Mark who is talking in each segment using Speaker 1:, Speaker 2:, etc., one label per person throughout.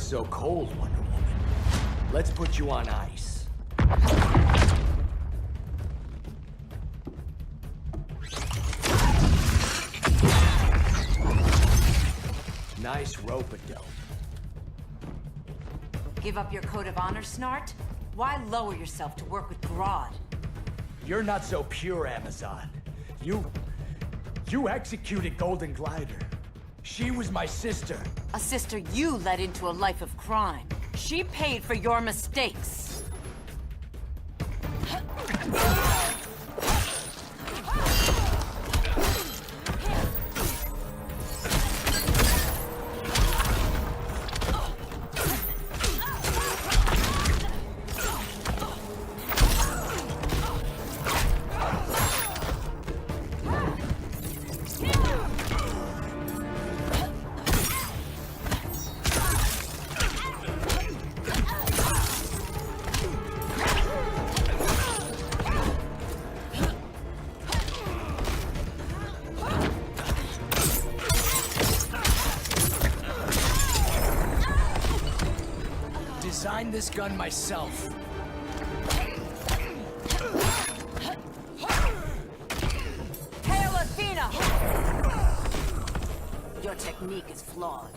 Speaker 1: so cold, Wonder Woman. Let's put you on ice. Nice rope-a-dope.
Speaker 2: Give up your code of honor, Snart? Why lower yourself to work with Grodd?
Speaker 1: You're not so pure, Amazon. You executed Golden Glider. She was my sister.
Speaker 2: A sister you led into a life of crime. She paid for your mistakes.
Speaker 1: Designed this gun myself.
Speaker 2: Hail Athena! Your technique is flawed.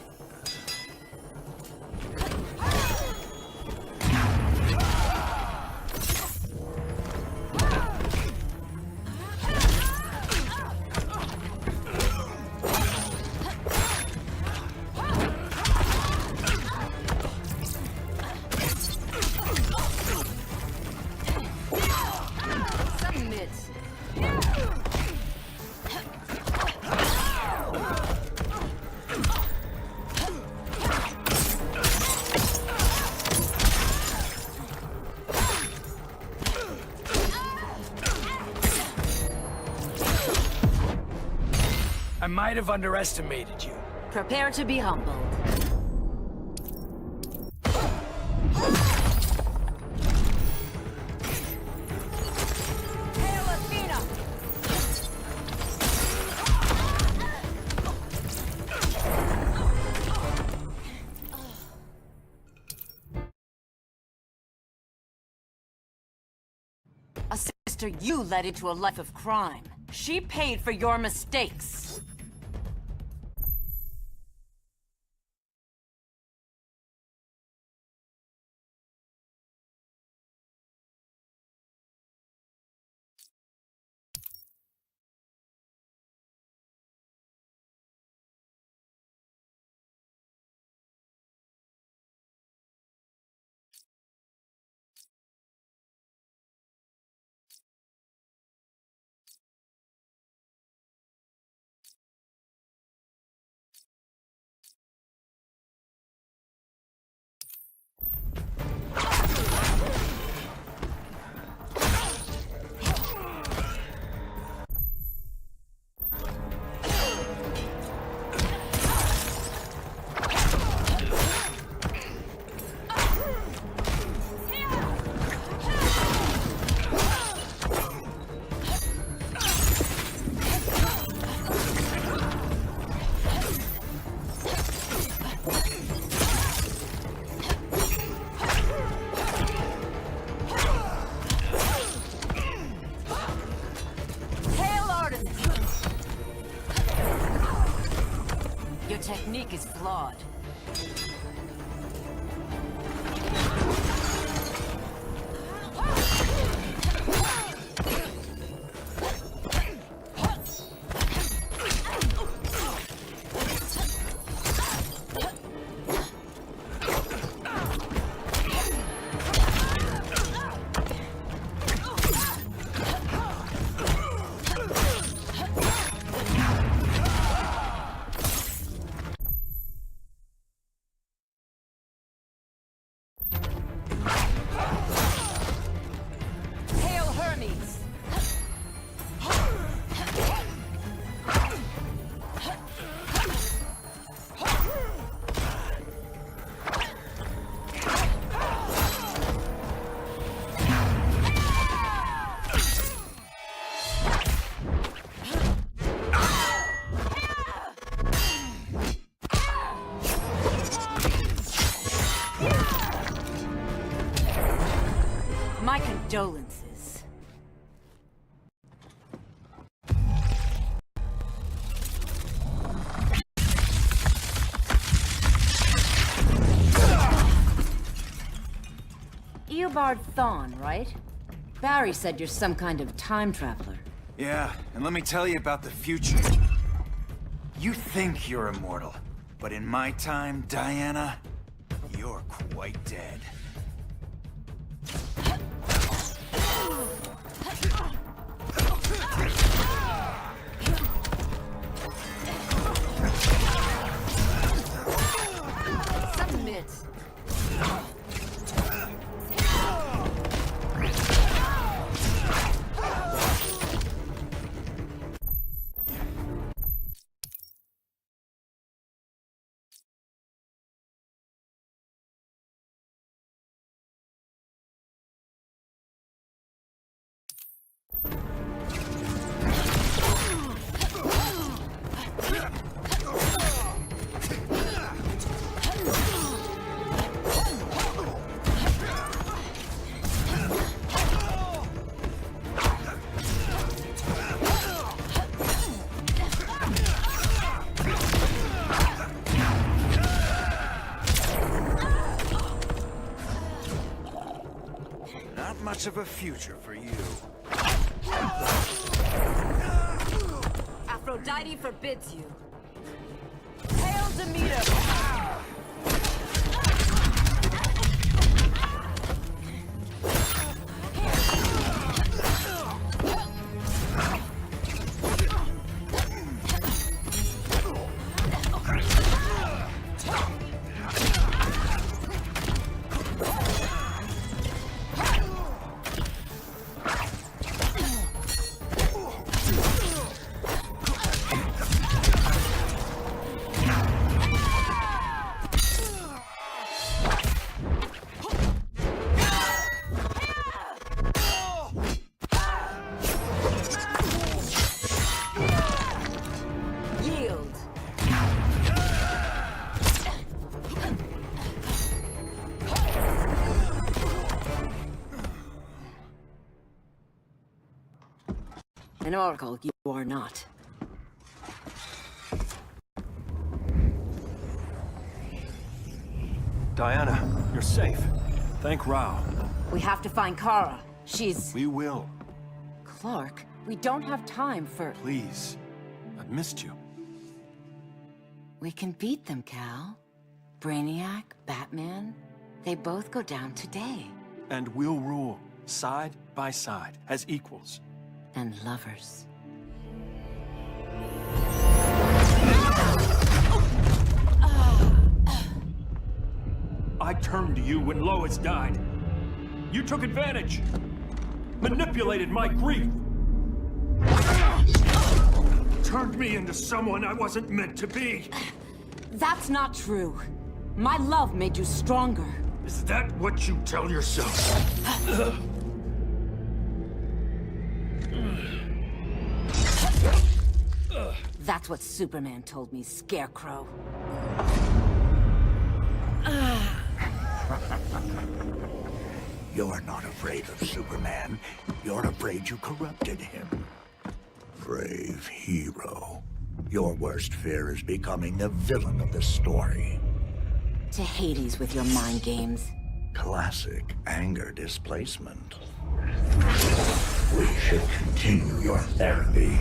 Speaker 1: I might have underestimated you.
Speaker 2: Prepare to be humbled. Hail Athena! A sister you led into a life of crime. She paid for your mistakes. Your technique is flawed. condolences. Eobard Thawne, right? Barry said you're some kind of time traveler.
Speaker 3: Yeah, and let me tell you about the future. You think you're immortal, but in my time, Diana, you're quite dead.
Speaker 2: Submit.
Speaker 3: Not much of a future for you.
Speaker 2: Aphrodite forbids you. Hail Demeter! Yield. An oracle you are not.
Speaker 4: Diana, you're safe. Thank Rao.
Speaker 2: We have to find Kara. She's...
Speaker 4: We will.
Speaker 2: Clark, we don't have time for...
Speaker 4: Please. I've missed you.
Speaker 2: We can beat them, Cal. Brainiac, Batman, they both go down today.
Speaker 4: And we'll rule, side by side, as equals.
Speaker 2: And lovers.
Speaker 4: I turned to you when Lois died. You took advantage. Manipulated my grief. Turned me into someone I wasn't meant to be.
Speaker 2: That's not true. My love made you stronger.
Speaker 4: Is that what you tell yourself?
Speaker 2: That's what Superman told me, Scarecrow.
Speaker 5: You're not afraid of Superman. You're afraid you corrupted him. Brave hero. Your worst fear is becoming the villain of the story.
Speaker 2: To Hades with your mind games.
Speaker 5: Classic anger displacement. We should continue your therapy.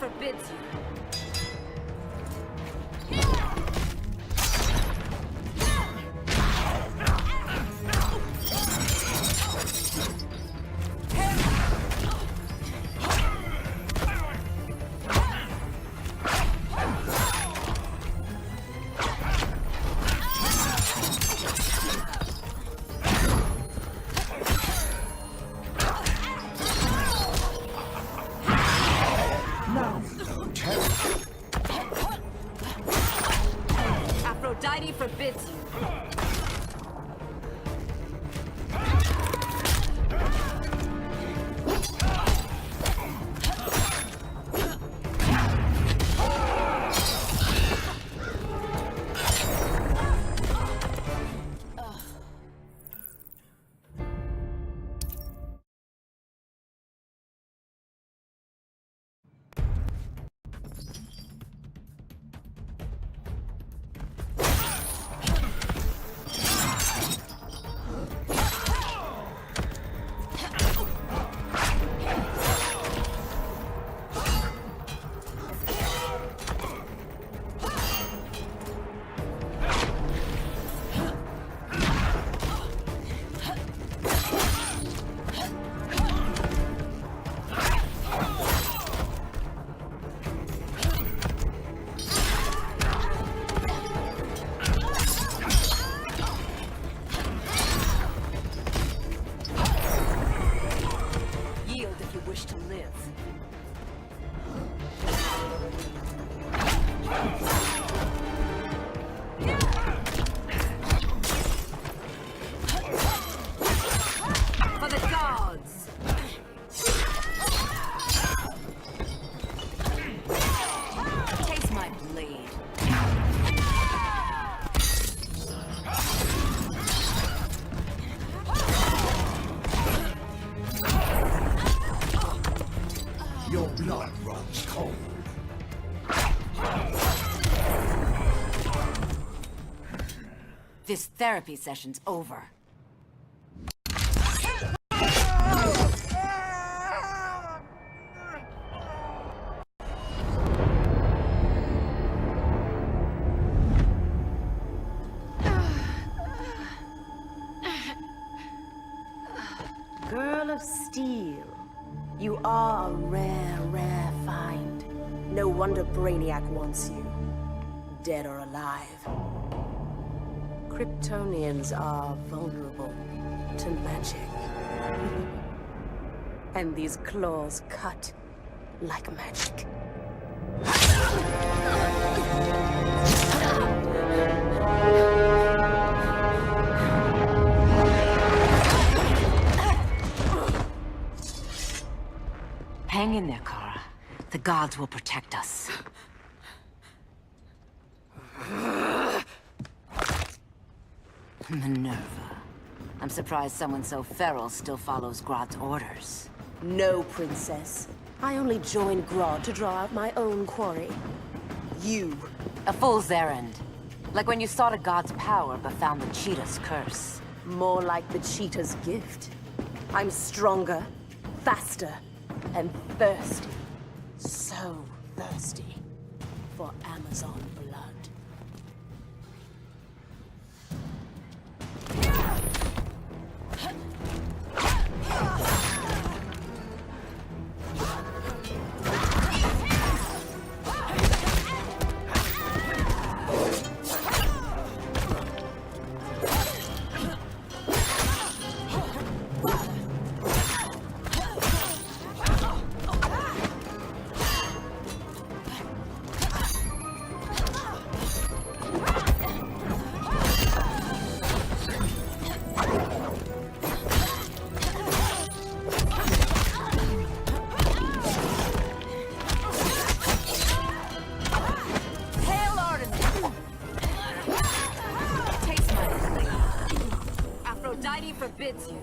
Speaker 2: forbids you. Aphrodite forbids you.
Speaker 5: Your blood runs cold.
Speaker 2: This therapy session's over.
Speaker 6: Girl of Steel, you are a rare, rare find. No wonder Brainiac wants you, dead or alive. Kryptonians are vulnerable to magic. And these claws cut like magic.
Speaker 2: Hang in there, Kara. The gods will protect us. Minerva. I'm surprised someone so feral still follows Grodd's orders.
Speaker 6: No, Princess. I only joined Grodd to draw out my own quarry. You.
Speaker 2: A fool's errand. Like when you sought a god's power but found the cheetah's curse.
Speaker 6: More like the cheetah's gift. I'm stronger, faster, and thirsty. So thirsty for Amazon blood.
Speaker 2: Aphrodite forbids you.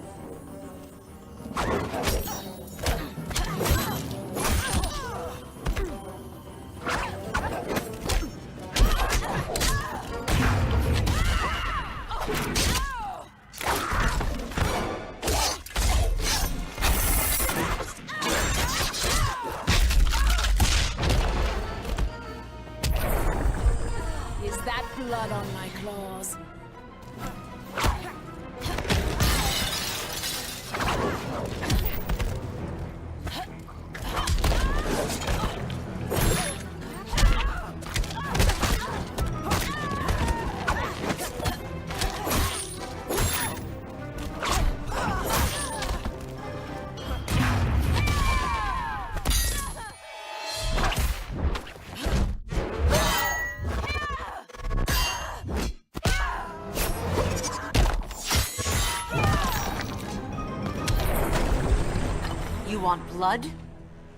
Speaker 2: You want blood?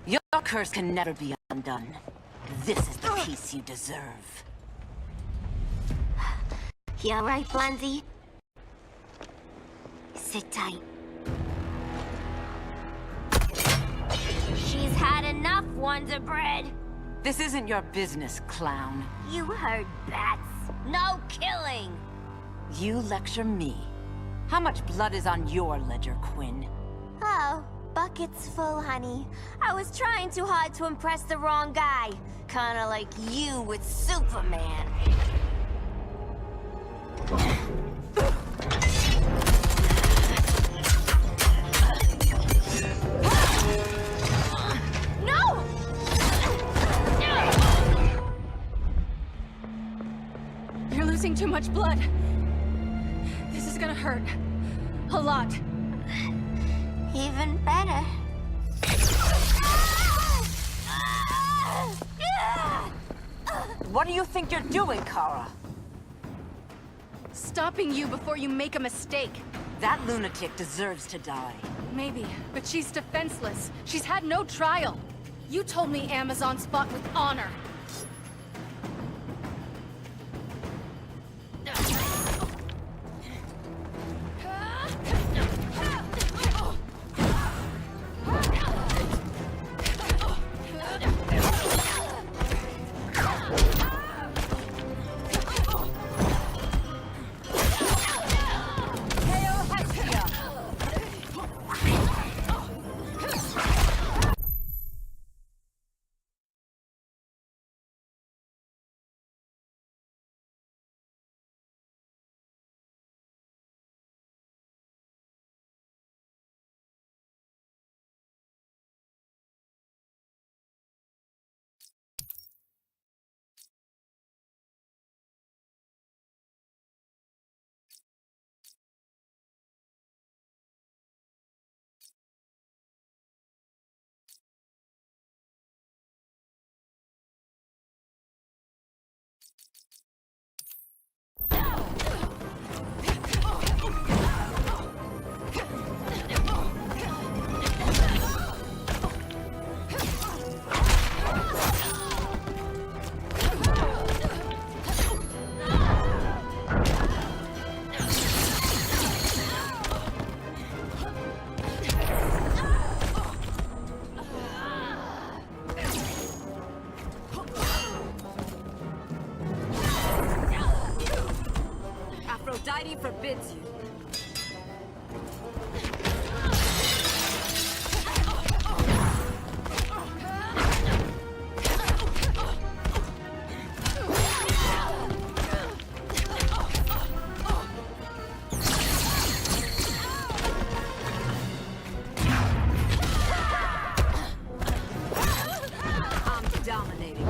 Speaker 2: Your curse can never be undone. This is the peace you deserve.
Speaker 7: You alright, Blondie? Sit tight. She's had enough, Wonder Bread.
Speaker 2: This isn't your business, clown.
Speaker 7: You heard bats. No killing.
Speaker 2: You lecture me. How much blood is on your ledger, Quinn?
Speaker 7: Oh, bucket's full, honey. I was trying too hard to impress the wrong guy. Kinda like you with Superman. No!
Speaker 8: You're losing too much blood. This is gonna hurt. A lot.
Speaker 7: Even better.
Speaker 2: What do you think you're doing, Kara?
Speaker 8: Stopping you before you make a mistake.
Speaker 2: That lunatic deserves to die.
Speaker 8: Maybe, but she's defenseless. She's had no trial. You told me Amazon's fought with honor.
Speaker 2: Aphrodite forbids you. I'm dominating.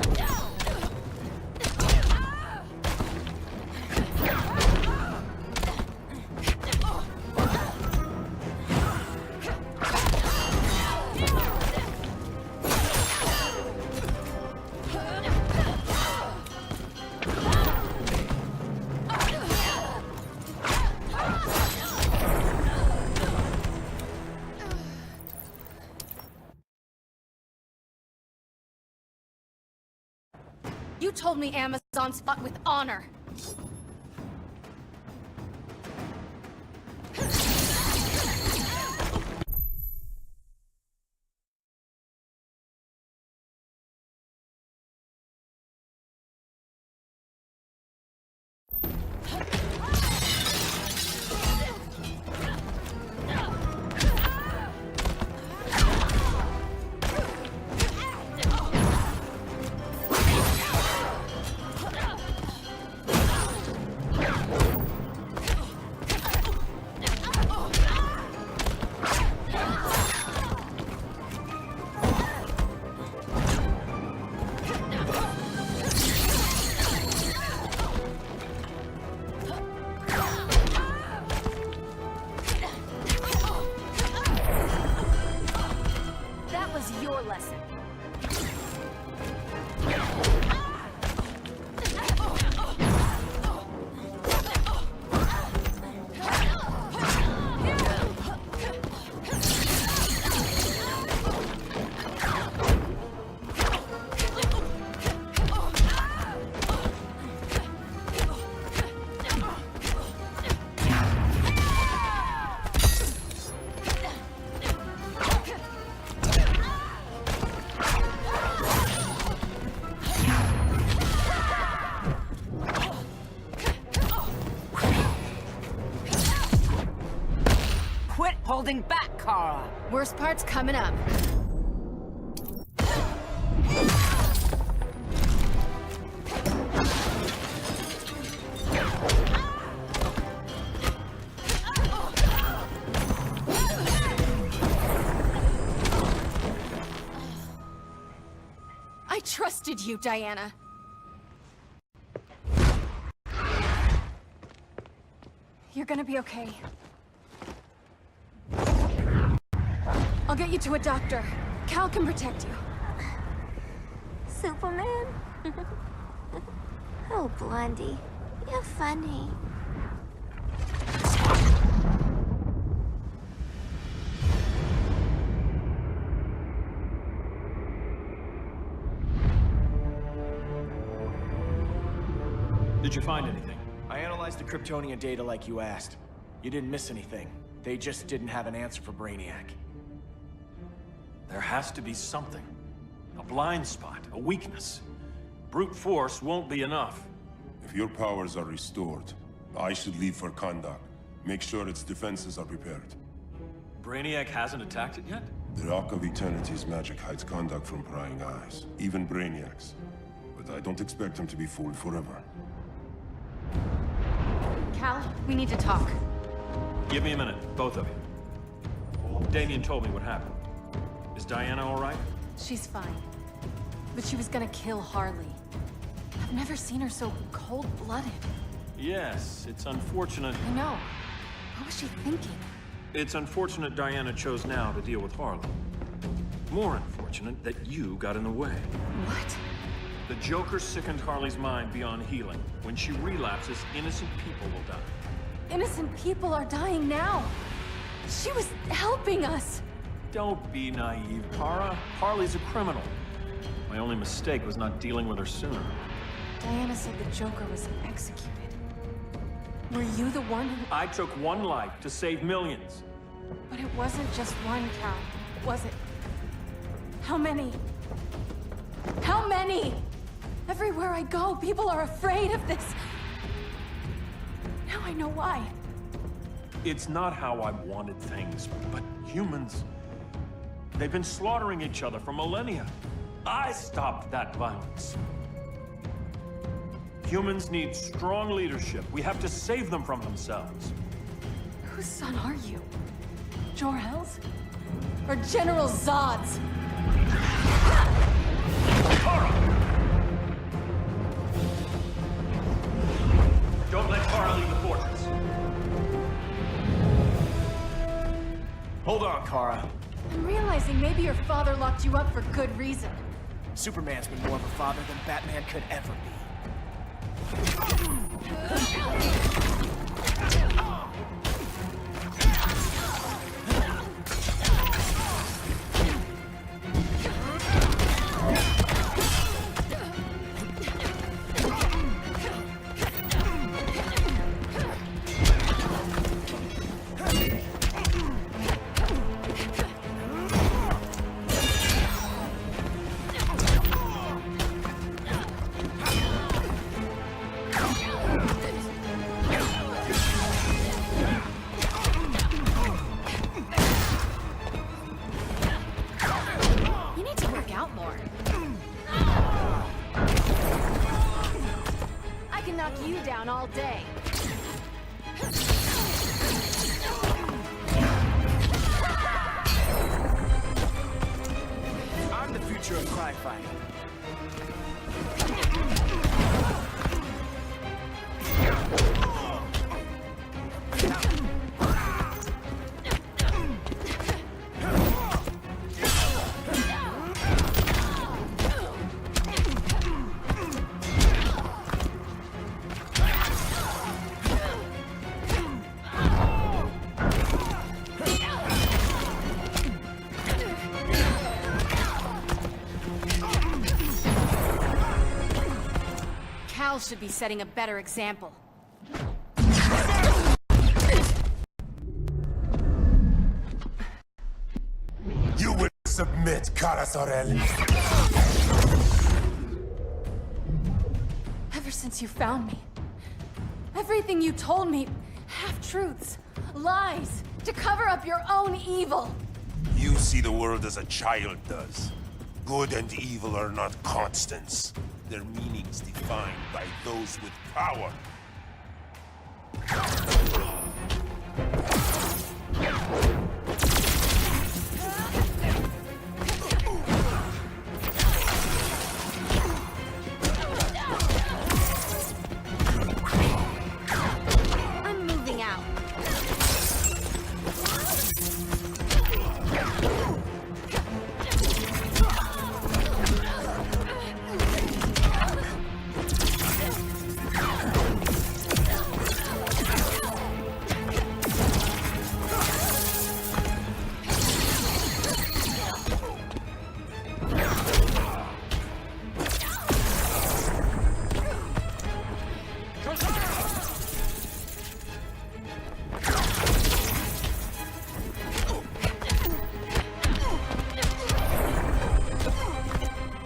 Speaker 8: You told me Amazon's fought with honor.
Speaker 2: holding back, Kara.
Speaker 8: Worst part's coming up. I trusted you, Diana. You're gonna be okay. I'll get you to a doctor. Cal can protect you.
Speaker 7: Superman? Oh, Blondie, you're funny.
Speaker 4: Did you find anything?
Speaker 1: I analyzed the Kryptonian data like you asked. You didn't miss anything. They just didn't have an answer for Brainiac.
Speaker 4: There has to be something. A blind spot, a weakness. Brute force won't be enough.
Speaker 9: If your powers are restored, I should leave for Kahndaq. Make sure its defenses are prepared.
Speaker 4: Brainiac hasn't attacked it yet?
Speaker 9: The Rock of Eternity's magic hides Kahndaq from prying eyes, even Brainiac's. But I don't expect him to be fooled forever.
Speaker 8: Cal, we need to talk.
Speaker 4: Give me a minute, both of you. Damien told me what happened. Is Diana all right?
Speaker 8: She's fine. But she was gonna kill Harley. I've never seen her so cold-blooded.
Speaker 4: Yes, it's unfortunate.
Speaker 8: I know. What was she thinking?
Speaker 4: It's unfortunate Diana chose now to deal with Harley. More unfortunate that you got in the way.
Speaker 8: What?
Speaker 4: The Joker sickened Harley's mind beyond healing. When she relapses, innocent people will die.
Speaker 8: Innocent people are dying now. She was helping us.
Speaker 4: Don't be naive, Kara. Harley's a criminal. My only mistake was not dealing with her sooner.
Speaker 8: Diana said the Joker was executed. Were you the one who...
Speaker 4: I took one life to save millions.
Speaker 8: But it wasn't just one, Cal, was it? How many? How many? Everywhere I go, people are afraid of this. Now I know why.
Speaker 4: It's not how I wanted things, but humans... They've been slaughtering each other for millennia. I stopped that violence. Humans need strong leadership. We have to save them from themselves.
Speaker 8: Whose son are you? Jor-El's? Or General Zod's?
Speaker 4: Kara! Don't let Kara leave the fortress.
Speaker 1: Hold on, Kara.
Speaker 8: I'm realizing maybe your father locked you up for good reason.
Speaker 1: Superman's been more of a father than Batman could ever be.
Speaker 8: All day.
Speaker 1: I'm the future of crime fighting.
Speaker 8: Cal should be setting a better example.
Speaker 9: You will submit, Kara Zor-El.
Speaker 8: Ever since you found me, everything you told me, half-truths, lies, To cover up your own evil!
Speaker 9: You see the world as a child does. Good and evil are not constants. Their meanings defined by those with power.
Speaker 7: I'm moving out.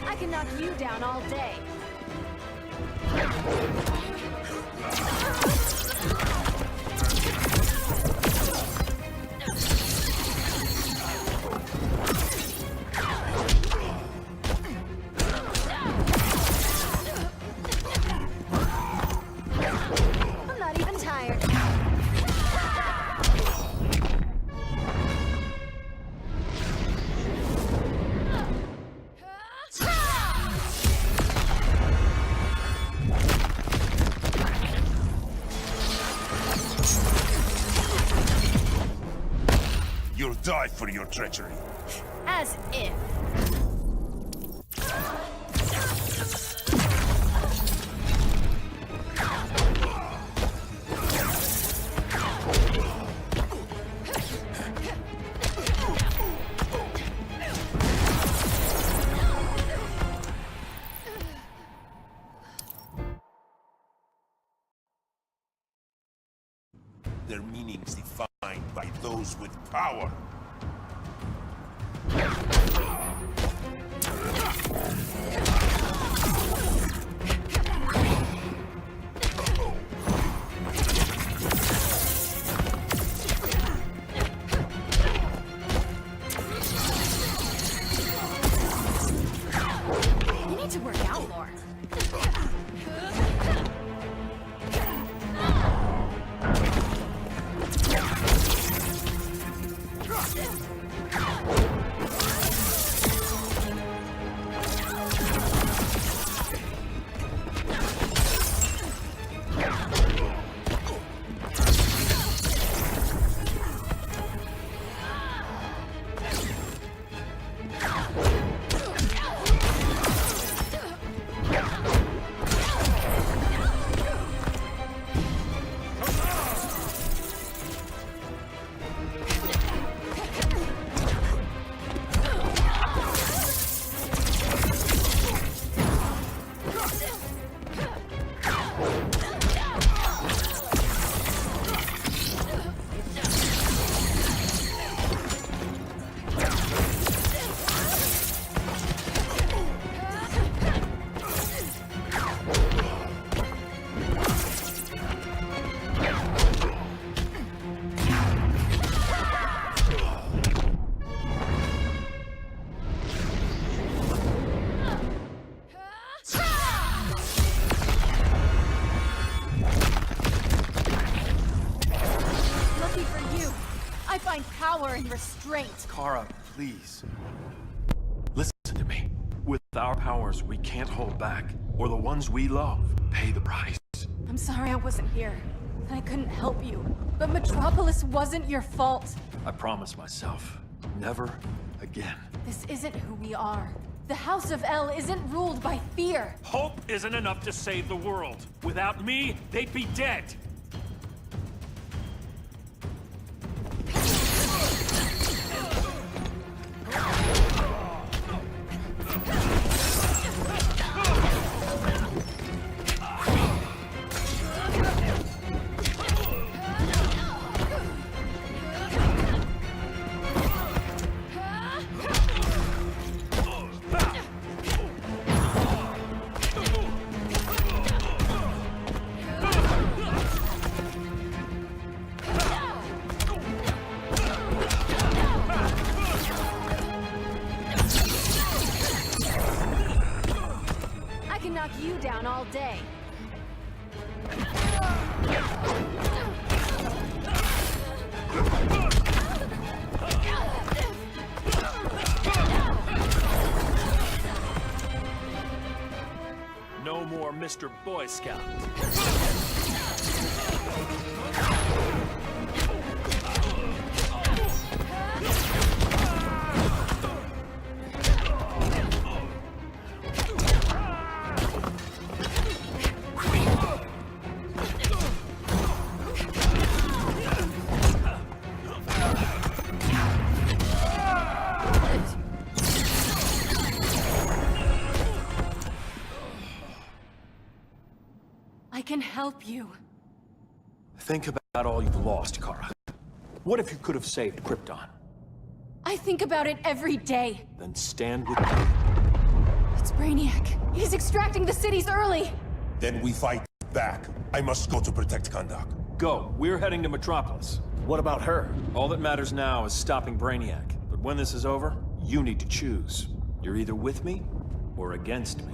Speaker 8: I can knock you down all day.
Speaker 7: I'm not even tired.
Speaker 9: You'll die for your treachery.
Speaker 8: As if.
Speaker 9: Their meanings defined by those with power.
Speaker 8: You need to work out more. I find power in restraint.
Speaker 3: Kara, please.
Speaker 4: Listen to me. With our powers, we can't hold back, or the ones we love pay the price.
Speaker 8: I'm sorry I wasn't here, and I couldn't help you. But Metropolis wasn't your fault.
Speaker 4: I promise myself, never again.
Speaker 8: This isn't who we are. The House of El isn't ruled by fear.
Speaker 4: Hope isn't enough to save the world. Without me, they'd be dead.
Speaker 8: you down all day.
Speaker 4: No more Mr. Boy Scout.
Speaker 8: I can help you.
Speaker 4: Think about all you've lost, Kara. What if you could have saved Krypton?
Speaker 8: I think about it every day.
Speaker 4: Then stand with me.
Speaker 8: It's Brainiac. He's extracting the cities early.
Speaker 9: Then we fight back. I must go to protect Kahndaq.
Speaker 4: Go. We're heading to Metropolis.
Speaker 1: What about her?
Speaker 4: All that matters now is stopping Brainiac. But when this is over, you need to choose. You're either with me or against me.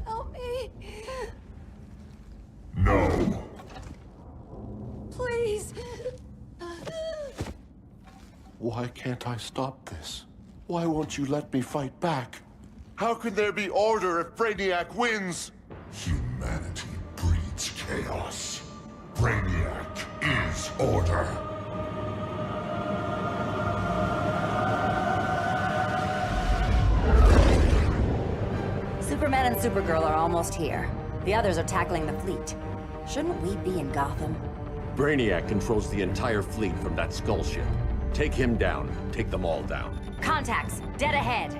Speaker 8: Help me.
Speaker 5: No.
Speaker 8: Please.
Speaker 10: Why can't I stop this? Why won't you let me fight back? How can there be order if Brainiac wins?
Speaker 5: Humanity breeds chaos. Brainiac is order.
Speaker 11: Superman and Supergirl are almost here. The others are tackling the fleet. Shouldn't we be in Gotham?
Speaker 12: Brainiac controls the entire fleet from that skull ship. Take him down. Take them all down.
Speaker 11: Contacts, dead ahead.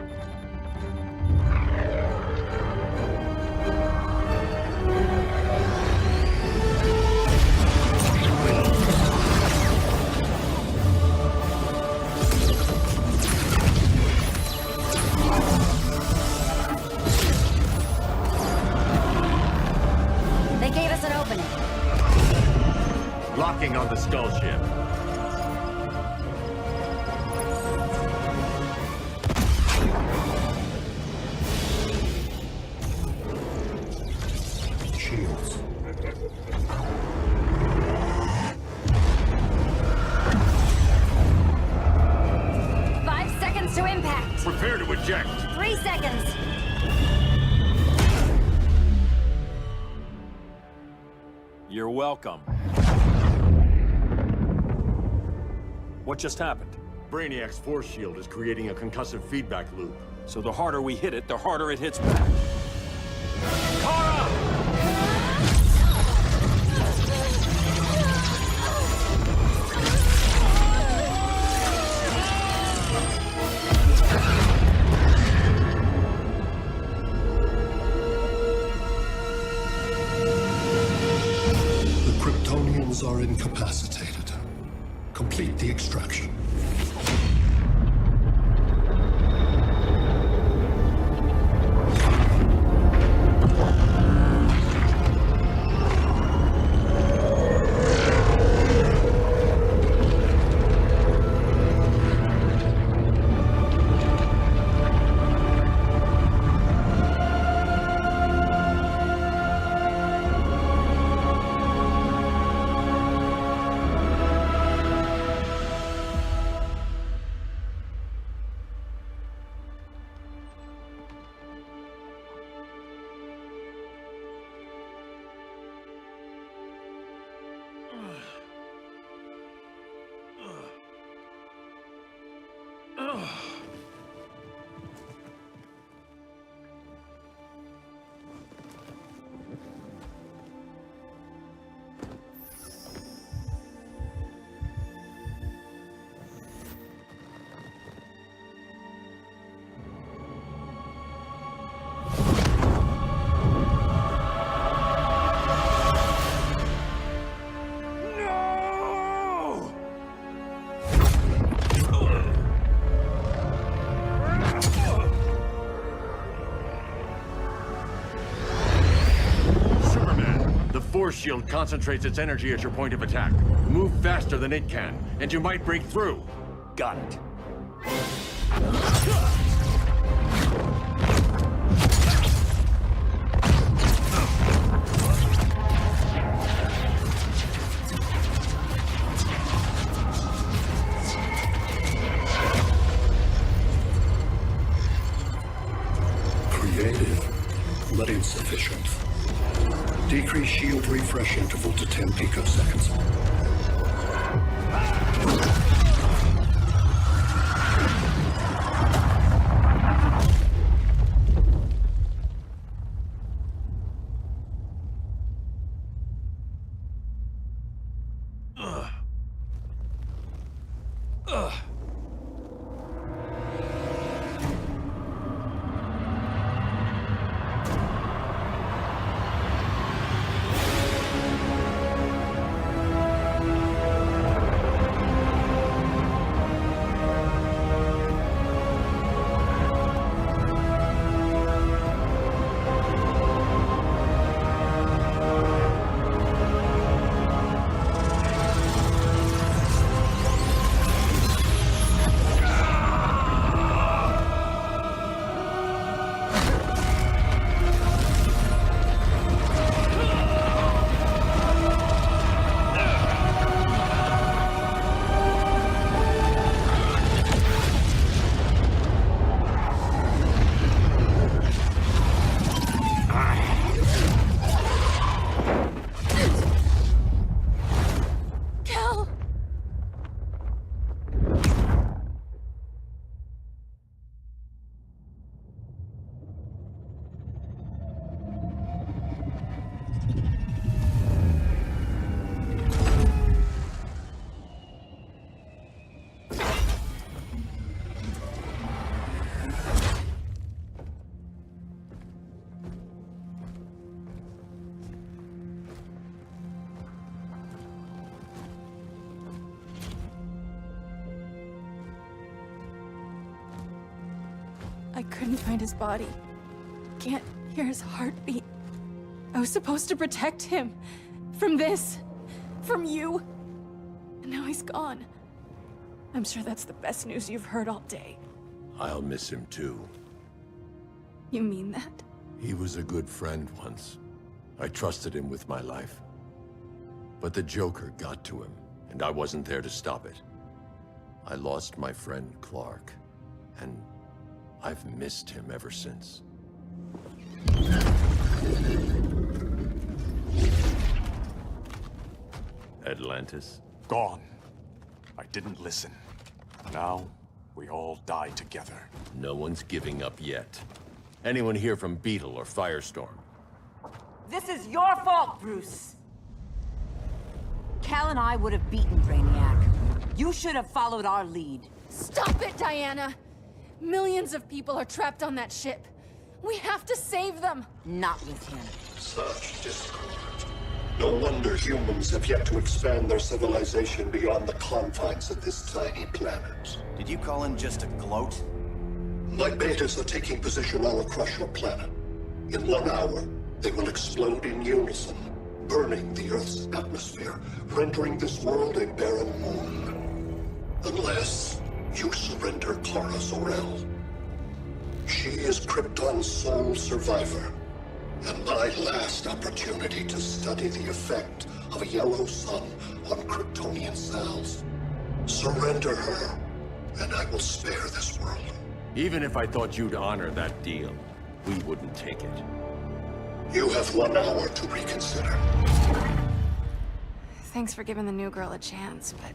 Speaker 11: They gave us an opening.
Speaker 12: Locking on the skull ship.
Speaker 5: Shields.
Speaker 11: Five seconds to impact.
Speaker 12: Prepare to eject.
Speaker 11: 3 seconds.
Speaker 4: You're welcome. What just happened?
Speaker 12: Brainiac's force shield is creating a concussive feedback loop.
Speaker 4: So the harder we hit it, the harder it hits back. Kara!
Speaker 10: The Kryptonians are incapacitated. Complete the extraction.
Speaker 12: force shield concentrates its energy at your point of attack. Move faster than it can, and you might break through.
Speaker 1: Got it.
Speaker 5: Creative, but insufficient. Decrease shield refresh interval to 10 picoseconds.
Speaker 8: I couldn't find his body. Can't hear his heartbeat. I was supposed to protect him. From this. From you. And now he's gone. I'm sure that's the best news you've heard all day.
Speaker 12: I'll miss him too.
Speaker 8: You mean that?
Speaker 12: He was a good friend once. I trusted him with my life. But the Joker got to him, and I wasn't there to stop it. I lost my friend Clark, and I've missed him ever since. Atlantis?
Speaker 13: Gone. I didn't listen. Now, we all die together.
Speaker 12: No one's giving up yet. Anyone here from Beetle or Firestorm?
Speaker 11: This is your fault, Bruce! Cal and I would have beaten Brainiac. You should have followed our lead.
Speaker 8: Stop it, Diana! Millions of people are trapped on that ship. We have to save them!
Speaker 11: Not with him.
Speaker 5: Such discord. No wonder humans have yet to expand their civilization beyond the confines of this tiny planet.
Speaker 3: Did you call him just a gloat?
Speaker 5: My betas are taking position all across your planet. In 1 hour, they will explode in unison, burning the Earth's atmosphere, rendering this world a barren moon. Unless you surrender Kara Zor-El. She is Krypton's sole survivor, and my last opportunity to study the effect of a yellow sun on Kryptonian cells. Surrender her, and I will spare this world.
Speaker 12: Even if I thought you'd honor that deal, we wouldn't take it.
Speaker 5: You have 1 hour to reconsider.
Speaker 8: Thanks for giving the new girl a chance, but...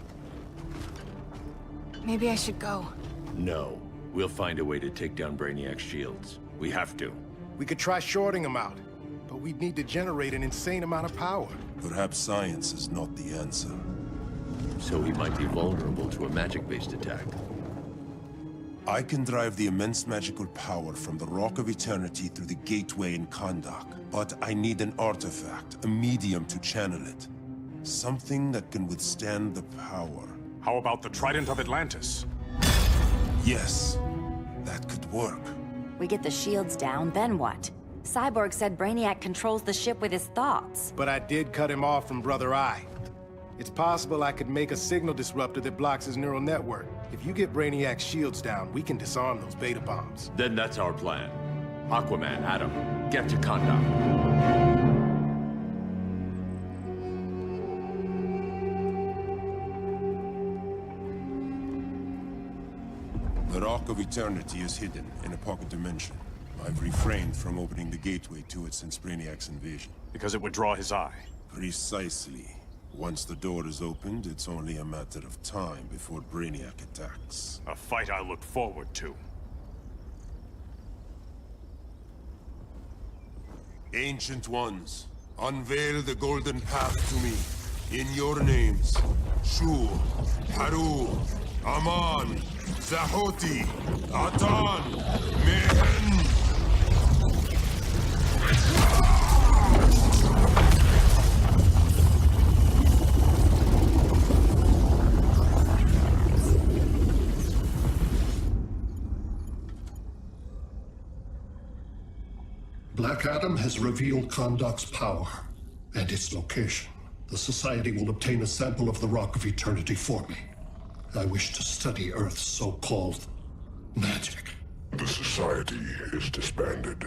Speaker 8: maybe I should go.
Speaker 12: No. We'll find a way to take down Brainiac's shields. We have to.
Speaker 14: We could try shorting him out, but we'd need to generate an insane amount of power.
Speaker 9: Perhaps science is not the answer.
Speaker 12: So he might be vulnerable to a magic-based attack.
Speaker 9: I can drive the immense magical power from the Rock of Eternity through the gateway in Kahndaq, but I need an artifact, a medium to channel it. Something that can withstand the power.
Speaker 13: How about the Trident of Atlantis?
Speaker 9: Yes, that could work.
Speaker 11: We get the shields down, then what? Cyborg said Brainiac controls the ship with his thoughts.
Speaker 14: But I did cut him off from Brother Eye. It's possible I could make a signal disruptor that blocks his neural network. If you get Brainiac's shields down, we can disarm those beta bombs.
Speaker 4: Then that's our plan. Aquaman, Adam, get to Kanda.
Speaker 9: The Rock of Eternity is hidden in a pocket dimension. I've refrained from opening the gateway to it since Brainiac's invasion.
Speaker 13: Because it would draw his eye.
Speaker 9: Precisely. Once the door is opened, it's only a matter of time before Brainiac attacks.
Speaker 13: A fight I look forward to.
Speaker 9: Ancient Ones, unveil the golden path to me. In your names, Shu, Haru, Aman, Zahoti, Atan, Mehen!
Speaker 5: Black Adam has revealed Kandak's power and its location. The Society will obtain a sample of the Rock of Eternity for me. I wish to study Earth's so-called magic.
Speaker 15: The Society is disbanded.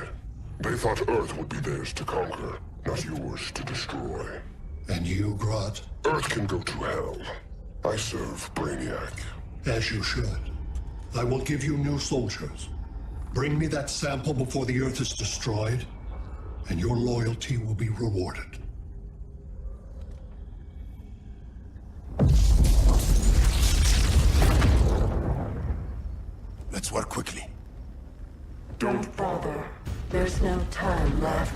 Speaker 15: They thought Earth would be theirs to conquer, not yours to destroy.
Speaker 5: And you, Grodd?
Speaker 15: Earth can go to hell. I serve Brainiac.
Speaker 5: As you should. I will give you new soldiers. Bring me that sample before the Earth is destroyed, and your loyalty will be rewarded.
Speaker 9: Let's work quickly.
Speaker 16: Don't bother. There's no time left.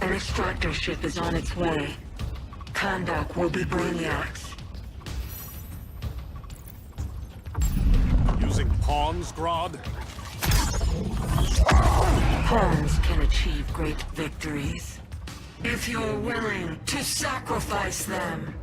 Speaker 16: An extractor ship is on its way. Kandak will be Brainiac's.
Speaker 13: Using pawns, Grodd?
Speaker 16: Pawns can achieve great victories. If you're willing to sacrifice them.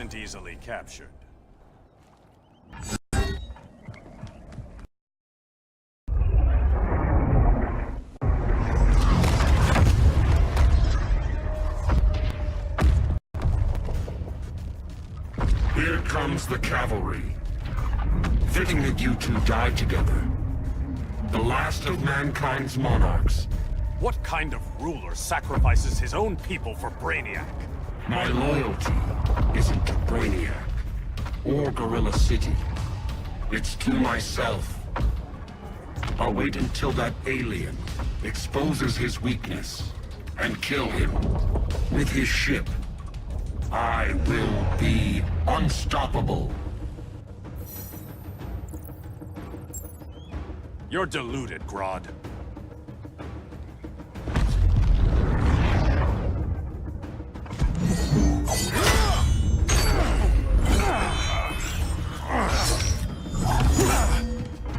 Speaker 4: isn't easily captured.
Speaker 15: Here comes the cavalry. Fitting that you two died together. The last of mankind's monarchs.
Speaker 4: What kind of ruler sacrifices his own people for Brainiac?
Speaker 15: My loyalty isn't to Brainiac or Gorilla City. It's to myself. I'll wait until that alien exposes his weakness and kill him with his ship. I will be unstoppable.
Speaker 4: You're deluded, Grodd.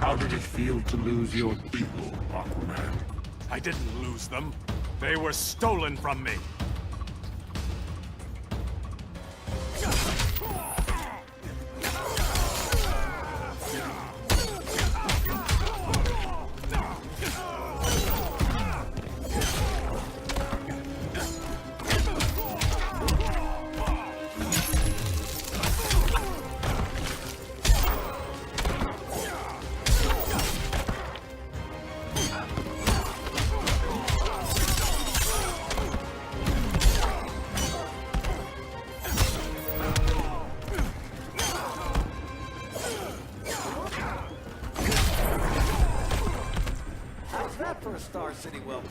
Speaker 15: How did it feel to lose your people, Aquaman?
Speaker 4: I didn't lose them. They were stolen from me.
Speaker 3: For a Star City welcome.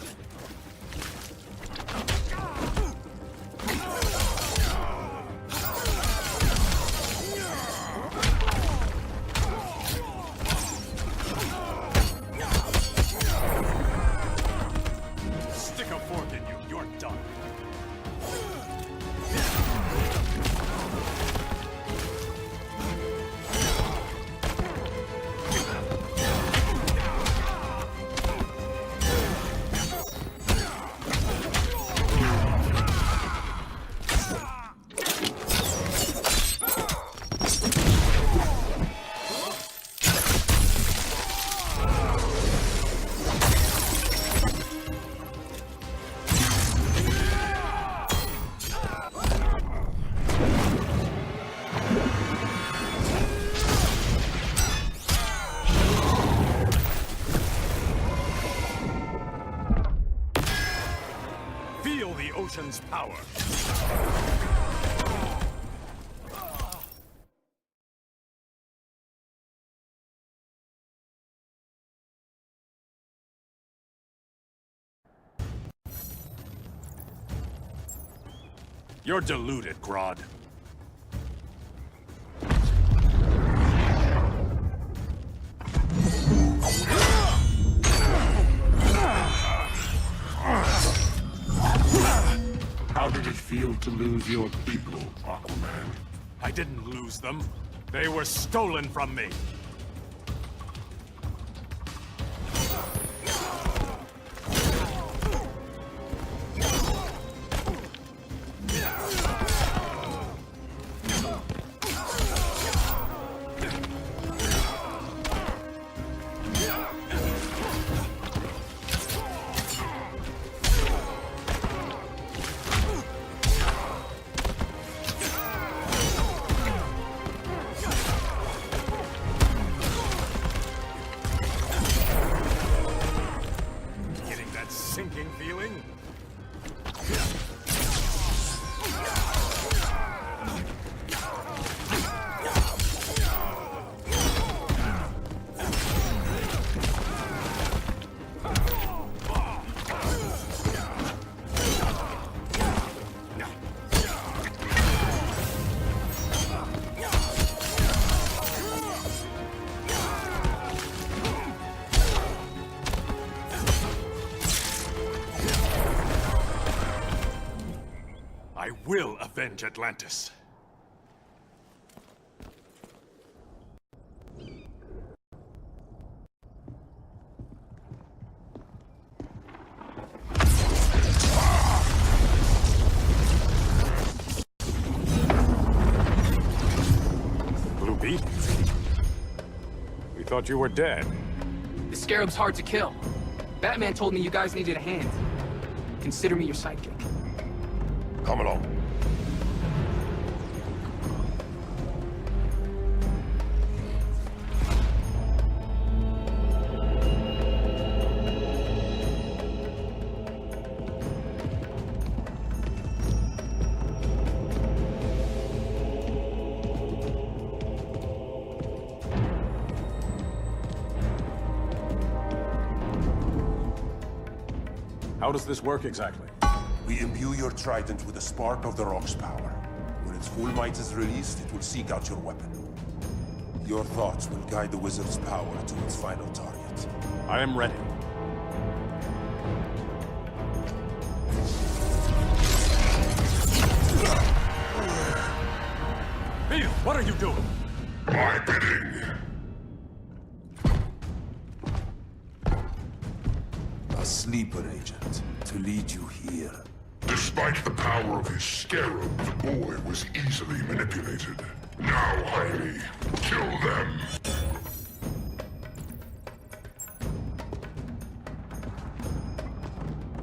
Speaker 4: Stick a fork in you, you're done. Feel the ocean's power. You're deluded, Grodd.
Speaker 15: How did it feel to lose your people, Aquaman?
Speaker 4: I didn't lose them. They were stolen from me. Sinking feeling? I will avenge Atlantis.
Speaker 13: thought you were dead.
Speaker 17: The Scarab's hard to kill. Batman told me you guys needed a hand. Consider me your sidekick.
Speaker 9: Come along.
Speaker 13: How does this work exactly?
Speaker 9: We imbue your trident with a spark of the rock's power. When its full might is released, it will seek out your weapon. Your thoughts will guide the wizard's power to its final target.
Speaker 13: I am ready. Bill, what are you doing?
Speaker 15: My bidding.
Speaker 9: A sleeper agent, to lead you here.
Speaker 15: Despite the power of his scarab, the boy was easily manipulated. Now, Hailey, kill them!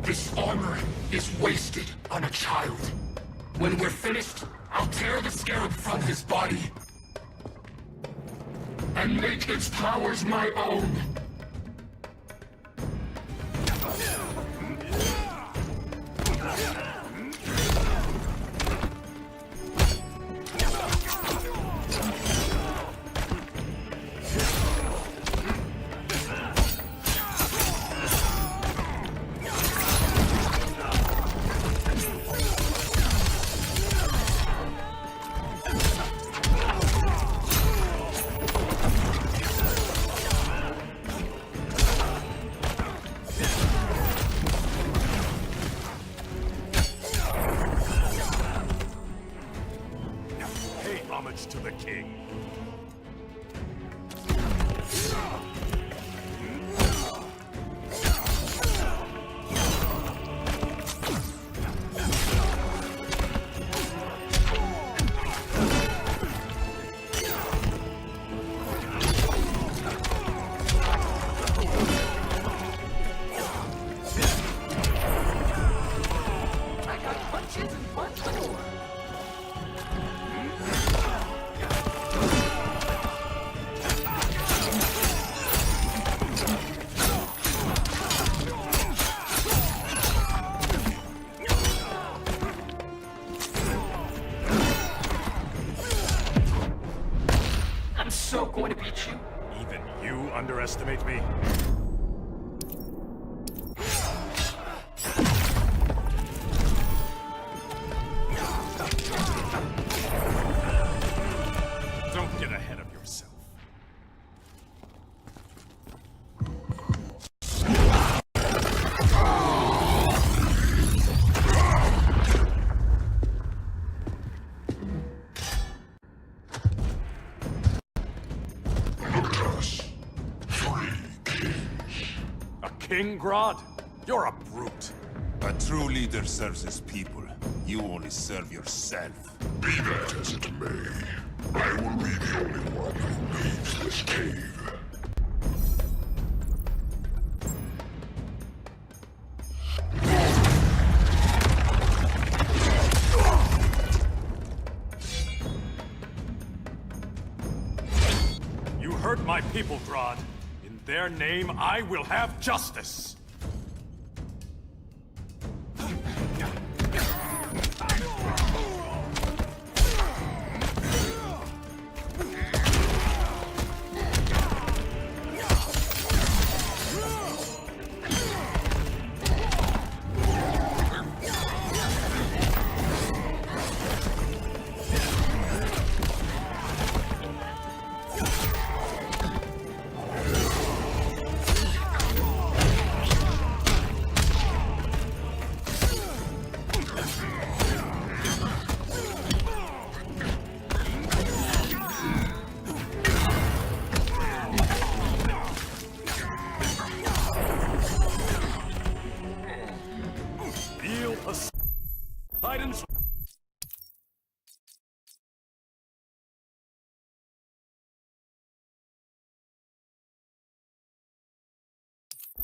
Speaker 16: This armor is wasted on a child. When we're finished, I'll tear the scarab from his body and make its powers my own.
Speaker 13: To the king.
Speaker 16: I got punches and punch more. I'm so going to beat you.
Speaker 13: Even you underestimate me? Don't get ahead of yourself.
Speaker 15: Look at us. 3 kings.
Speaker 13: A king, Grodd? You're a brute.
Speaker 9: A true leader serves his people. You only serve yourself.
Speaker 15: Be that as it may, I will be the only one who leaves this cave.
Speaker 13: You hurt my people, Grodd. In their name, I will have justice.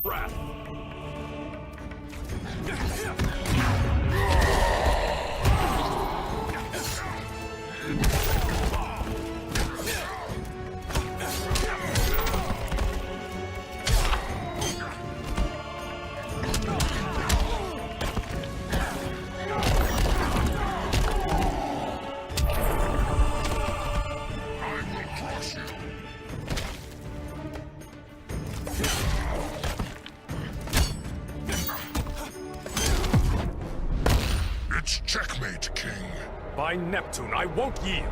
Speaker 4: Breath.
Speaker 15: It's checkmate, King.
Speaker 13: By Neptune, I won't yield.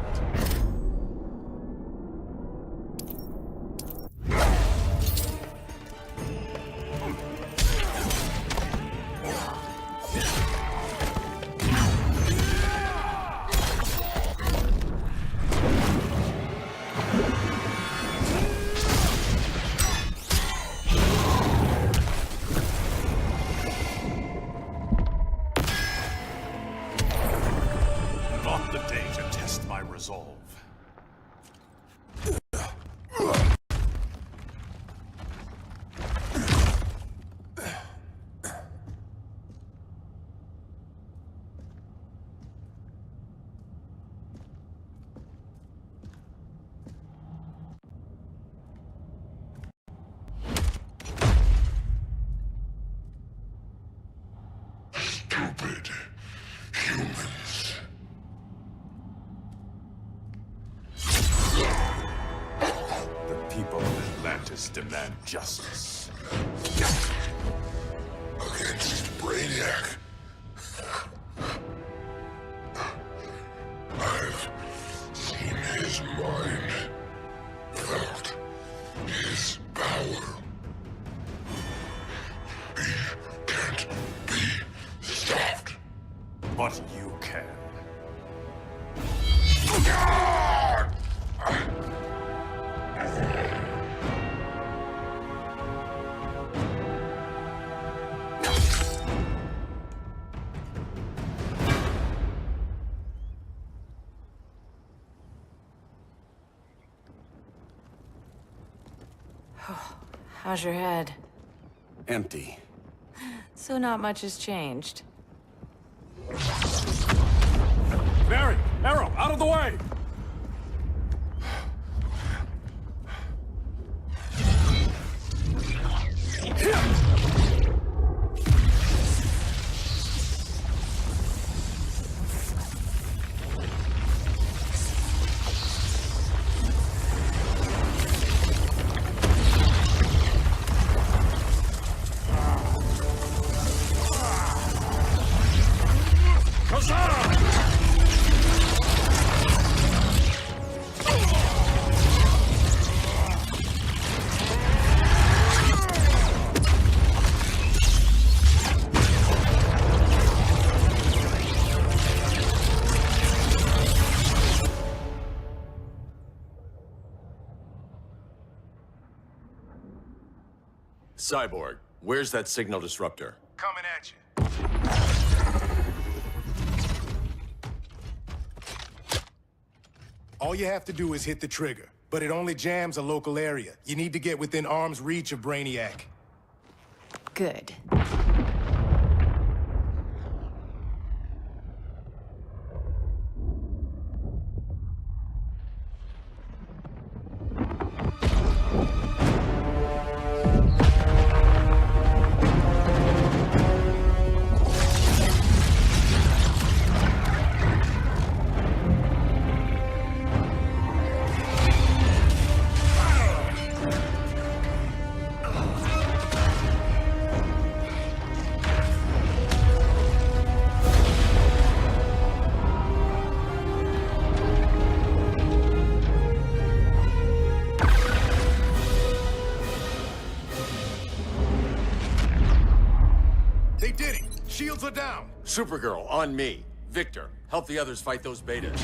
Speaker 13: Not the day to test my resolve.
Speaker 15: Stupid humans.
Speaker 13: The people of Atlantis demand justice.
Speaker 15: Against Brainiac. I've seen his mind, felt his power. He can't be stopped.
Speaker 13: But you can.
Speaker 18: How's your head?
Speaker 13: Empty.
Speaker 18: So not much has changed.
Speaker 13: Mary! Arrow, out of the way!
Speaker 12: Cyborg, where's that signal disruptor?
Speaker 14: Coming at you. All you have to do is hit the trigger, but it only jams a local area. You need to get within arm's reach of Brainiac.
Speaker 18: Good.
Speaker 14: They did it! Shields are down!
Speaker 12: Supergirl, on me. Victor, help the others fight those betas.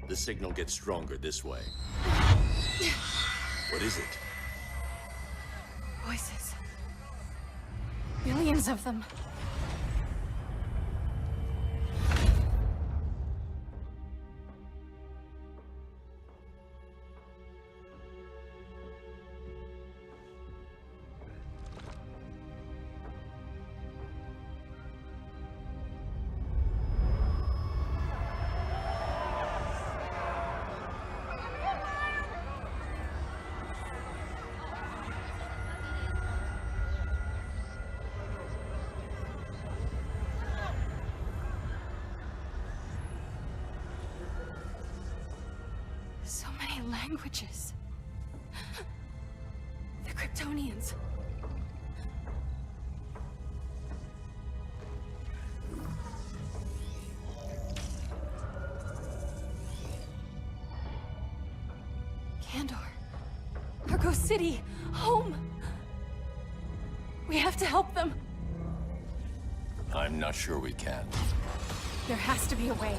Speaker 12: The signal gets stronger this way. What is it?
Speaker 8: Voices. Millions of them. So many languages. The Kryptonians. Kandor. Argo City. Home. We have to help them.
Speaker 12: I'm not sure we can.
Speaker 8: There has to be a way.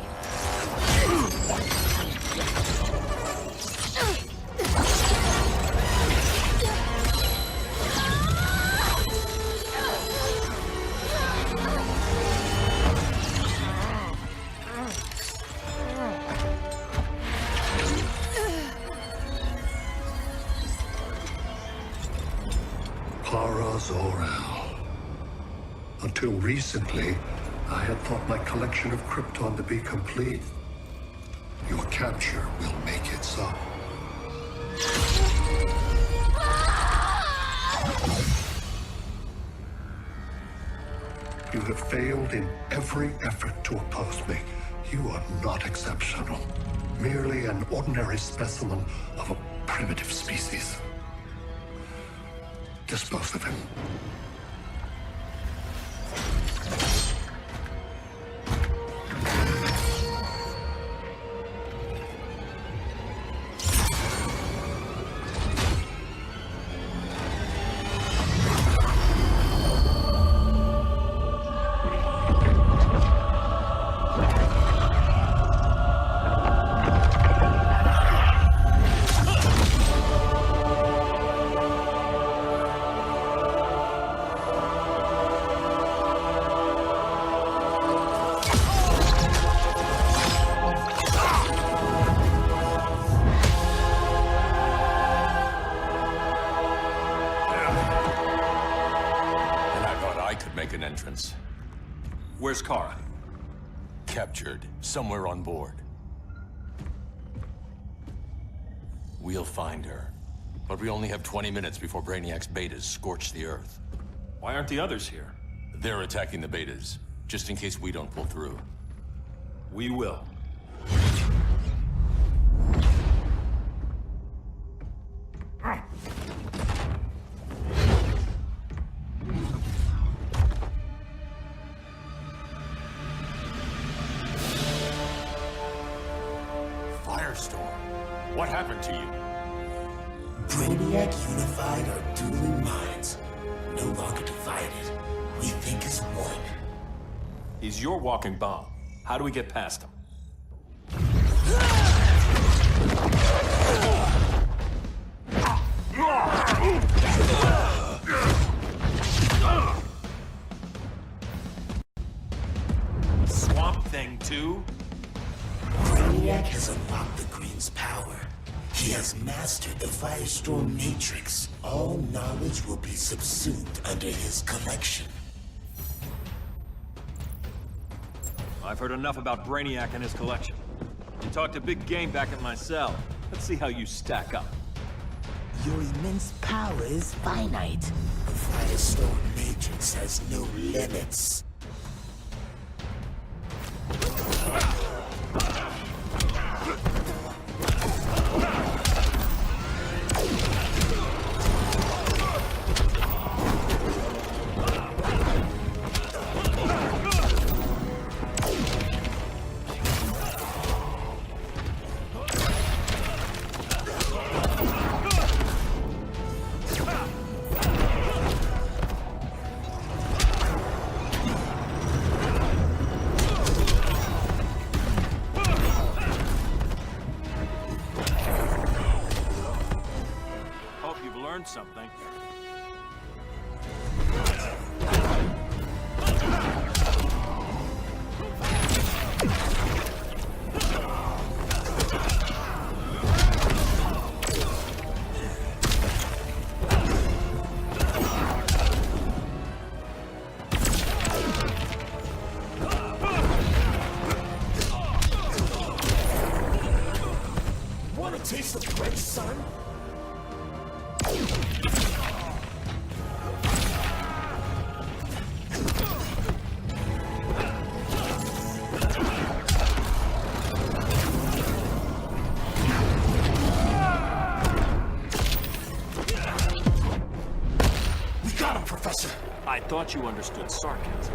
Speaker 5: Zor-El. Until recently, I had thought my collection of Krypton to be complete. Your capture will make it so. You have failed in every effort to oppose me. You are not exceptional. Merely an ordinary specimen of a primitive species. Dispose of him.
Speaker 4: Where's Kara?
Speaker 12: Captured, somewhere on board. We'll find her. But we only have 20 minutes before Brainiac's betas scorch the Earth.
Speaker 4: Why aren't the others here?
Speaker 12: They're attacking the betas, just in case we don't pull through.
Speaker 4: We will.
Speaker 12: What happened to you?
Speaker 19: Brainiac unified our dueling minds. No longer divided. We think as one.
Speaker 4: He's your walking bomb. How do we get past him? Swamp Thing 2?
Speaker 19: Brainiac has unlocked the Green's power. He has mastered the Firestorm Matrix. All knowledge will be subsumed under his collection.
Speaker 4: I've heard enough about Brainiac and his collection. You talked a big game back at my cell. Let's see how you stack up.
Speaker 19: Your immense power is finite. The Firestorm Matrix has no limits. the French sun?
Speaker 13: We got him, Professor!
Speaker 4: I thought you understood sarcasm.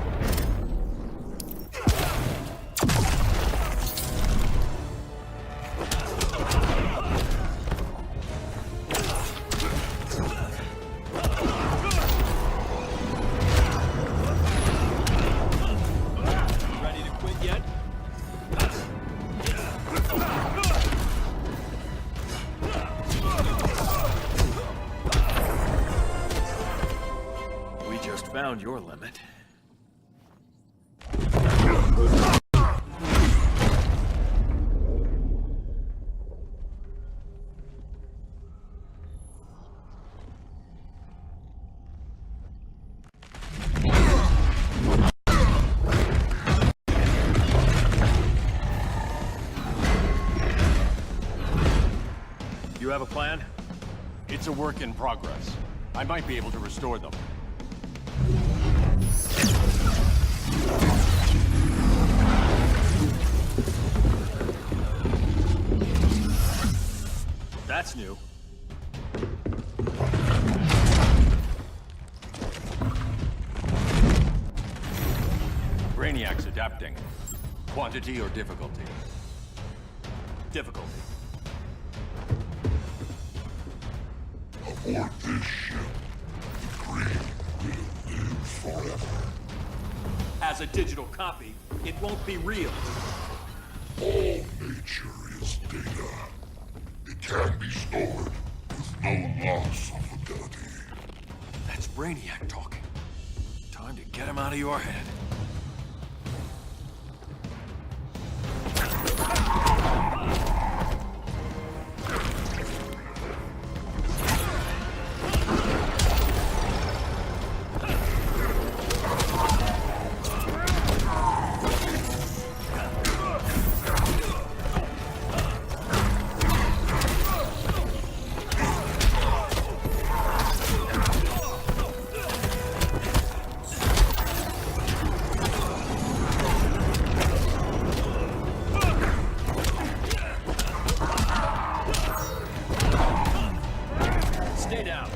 Speaker 4: Ready to quit yet? We just found your limit. You have a plan?
Speaker 13: It's a work in progress. I might be able to restore them.
Speaker 4: That's new.
Speaker 12: Brainiac's adapting. Quantity or difficulty?
Speaker 4: Difficulty.
Speaker 19: Aboard this ship, the Green will live forever.
Speaker 4: As a digital copy, it won't be real.
Speaker 19: All nature is data. It can be stored with no loss of fidelity.
Speaker 4: That's Brainiac talking. Time to get him out of your head. Stay down.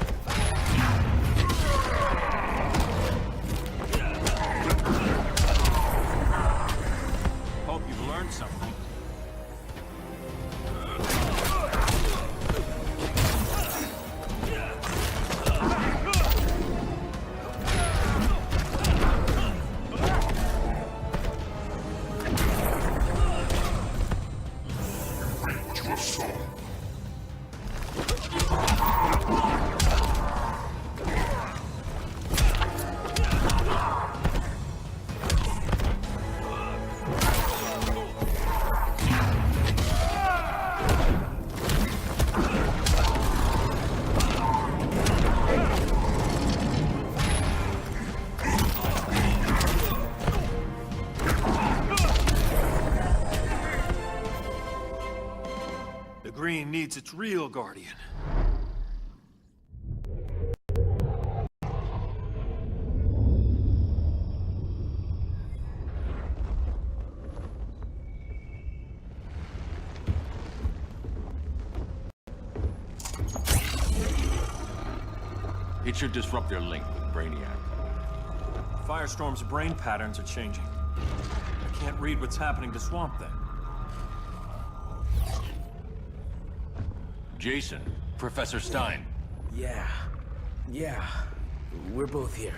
Speaker 4: Hope you've learned something.
Speaker 19: To a soul.
Speaker 4: The Green needs its real guardian.
Speaker 12: It should disrupt their link with Brainiac.
Speaker 4: Firestorm's brain patterns are changing. I can't read what's happening to Swamp Thing.
Speaker 12: Jason, Professor Stein.
Speaker 19: Yeah. We're both here.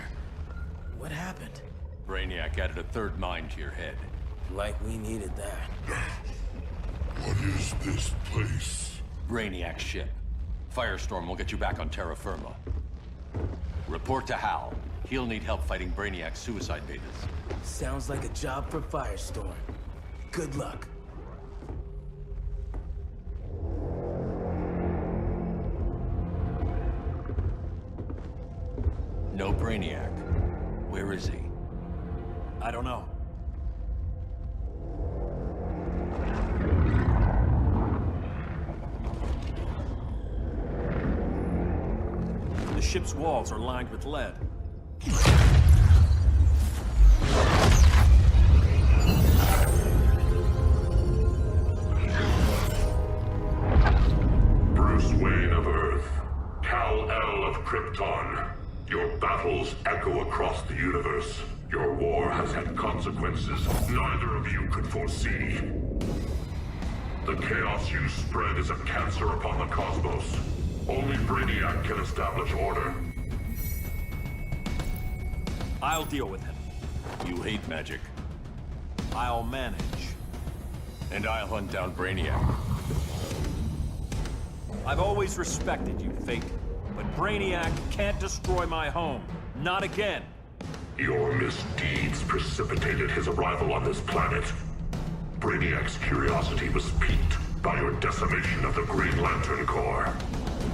Speaker 19: What happened?
Speaker 12: Brainiac added a third mind to your head.
Speaker 19: Like we needed that. What is this place?
Speaker 12: Brainiac's ship. Firestorm will get you back on terra firma. Report to Hal. He'll need help fighting Brainiac's suicide betas.
Speaker 19: Sounds like a job for Firestorm. Good luck.
Speaker 12: No Brainiac. Where is he?
Speaker 4: I don't know. ship's walls are lined with lead.
Speaker 20: Bruce Wayne of Earth, Kal-El of Krypton. Your battles echo across the universe. Your war has had consequences neither of you could foresee. The chaos you spread is a cancer upon the cosmos. Only Brainiac can establish order.
Speaker 4: I'll deal with him.
Speaker 13: You hate magic.
Speaker 4: I'll manage.
Speaker 13: And I'll hunt down Brainiac.
Speaker 4: I've always respected you, Fate. But Brainiac can't destroy my home. Not again.
Speaker 20: Your misdeeds precipitated his arrival on this planet. Brainiac's curiosity was piqued by your decimation of the Green Lantern Corps.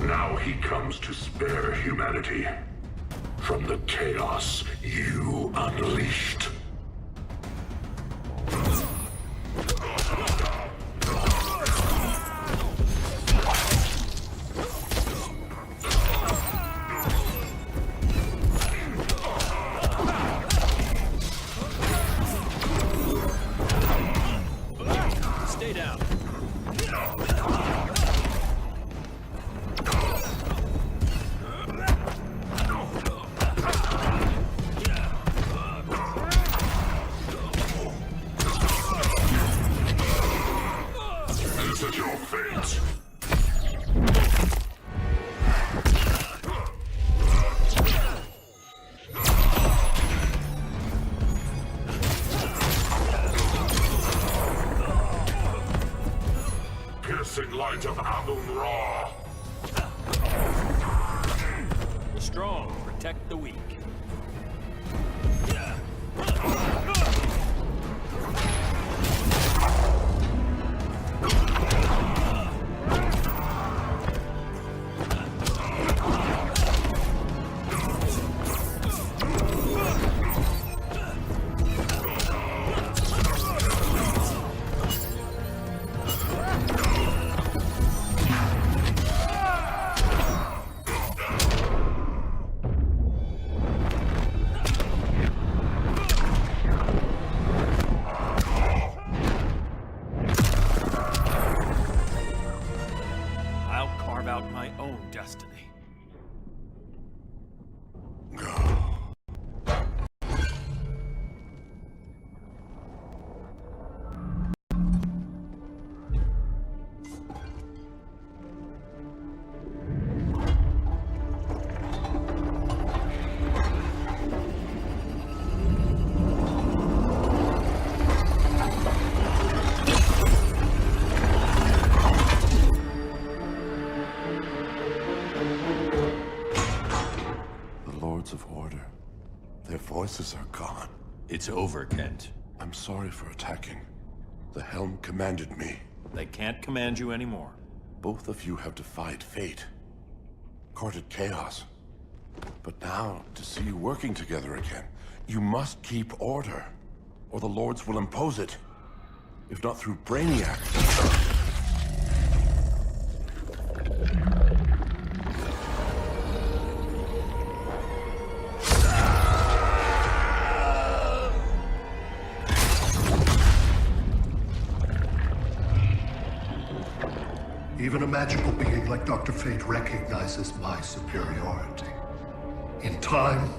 Speaker 20: Now he comes to spare humanity from the chaos you unleashed.
Speaker 4: Stay down.
Speaker 20: This is your fate. Piercing light of Amun-Ra.
Speaker 4: The strong protect the weak. Out my own destiny.
Speaker 10: Of order. Their voices are gone.
Speaker 13: It's over, Kent.
Speaker 10: I'm sorry for attacking. The Helm commanded me.
Speaker 4: They can't command you anymore.
Speaker 10: Both of you have defied fate. Courted chaos. But now, to see you working together again, you must keep order, or the Lords will impose it. If not through Brainiac.
Speaker 5: Even a magical being like Dr. Fate recognizes my superiority. In time,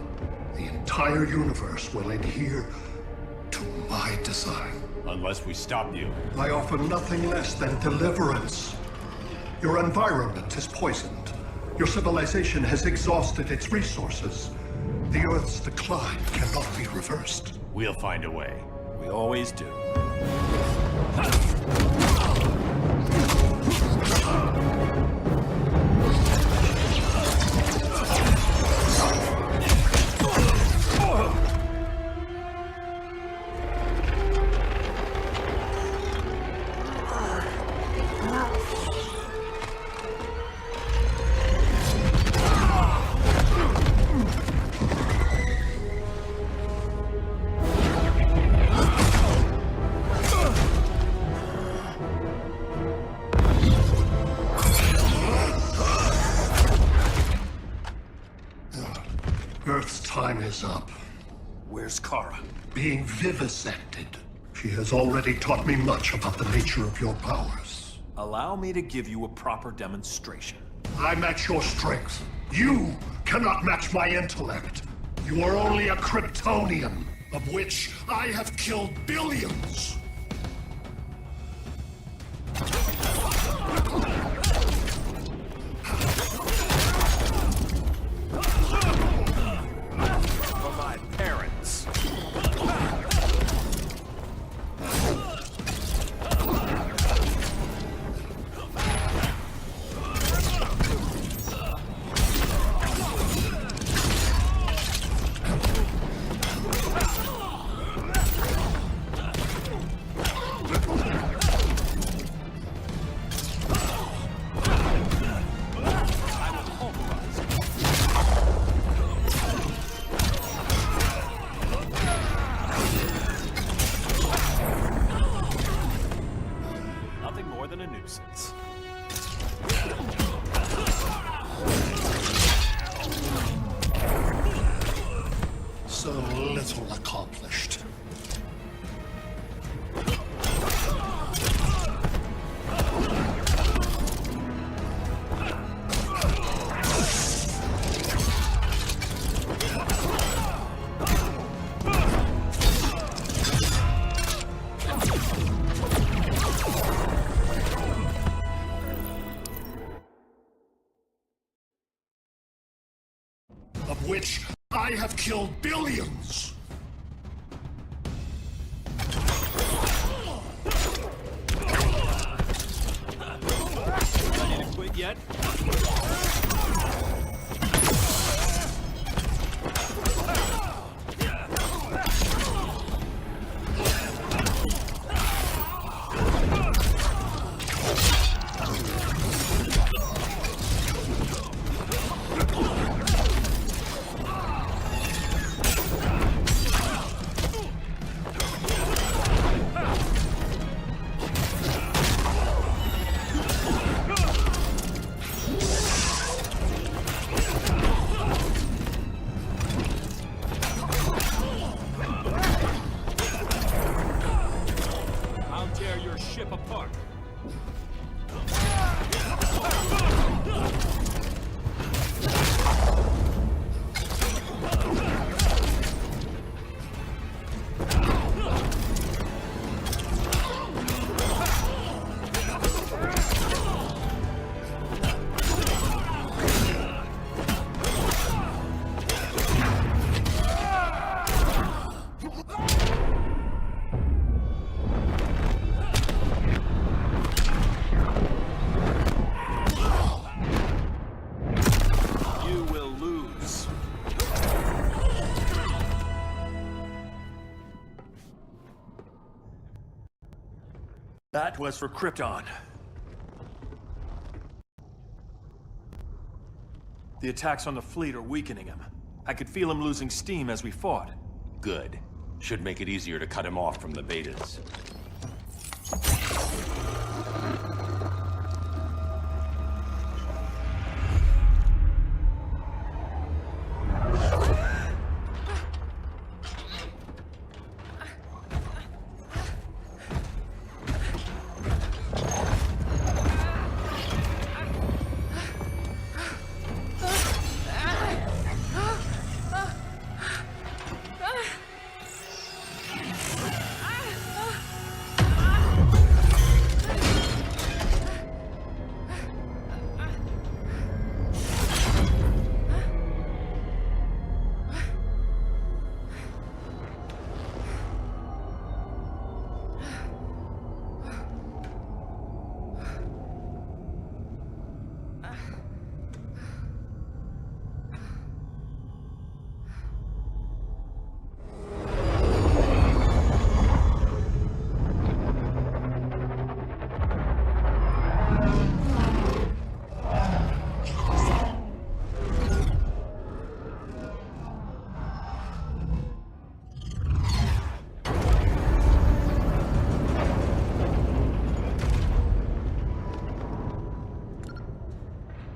Speaker 5: the entire universe will adhere to my design.
Speaker 13: Unless we stop you.
Speaker 5: I offer nothing less than deliverance. Your environment is poisoned. Your civilization has exhausted its resources. The Earth's decline cannot be reversed.
Speaker 13: We'll find a way.
Speaker 4: We always do.
Speaker 5: is up.
Speaker 13: Where's Kara?
Speaker 5: Being vivisected. She has already taught me much about the nature of your powers.
Speaker 13: Allow me to give you a proper demonstration.
Speaker 5: I match your strength. You cannot match my intellect. You are only a Kryptonian, of which I have killed billions.
Speaker 13: For my parents. Nothing more than a nuisance.
Speaker 5: So little accomplished. Of which I have killed billions!
Speaker 13: Ready to quit yet? I'll tear your ship apart. You will lose. That was for Krypton. The attacks on the fleet are weakening him. I could feel him losing steam as we fought.
Speaker 15: Good. Should make it easier to cut him off from the betas.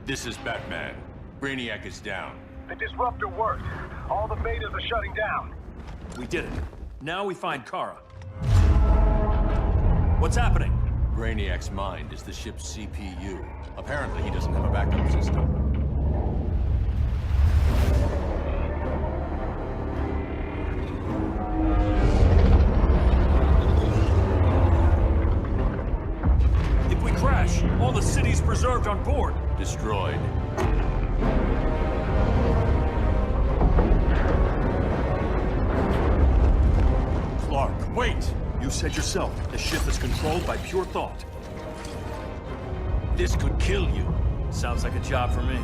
Speaker 15: This is Batman. Brainiac is down.
Speaker 21: The disruptor worked. All the betas are shutting down.
Speaker 4: We did it. Now we find Kara. What's happening?
Speaker 12: Brainiac's mind is the ship's CPU. Apparently, he doesn't have a backup system.
Speaker 4: If we crash, all the city's preserved on board.
Speaker 12: Destroyed.
Speaker 4: Clark, wait! You said yourself, the ship is controlled by pure thought. This could kill you. Sounds like a job for me.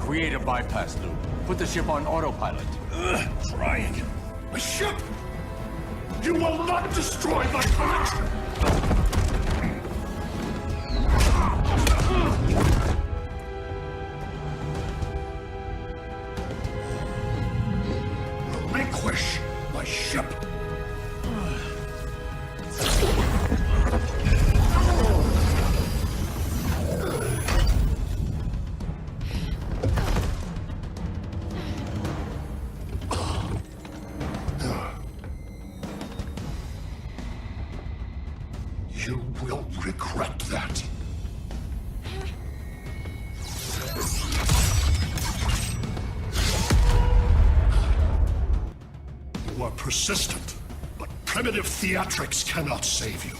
Speaker 12: Create a bypass loop. Put the ship on autopilot.
Speaker 20: Trying. A ship! You will not destroy my collection! Relinquish my ship! You will regret that. You are persistent, but primitive theatrics cannot save you.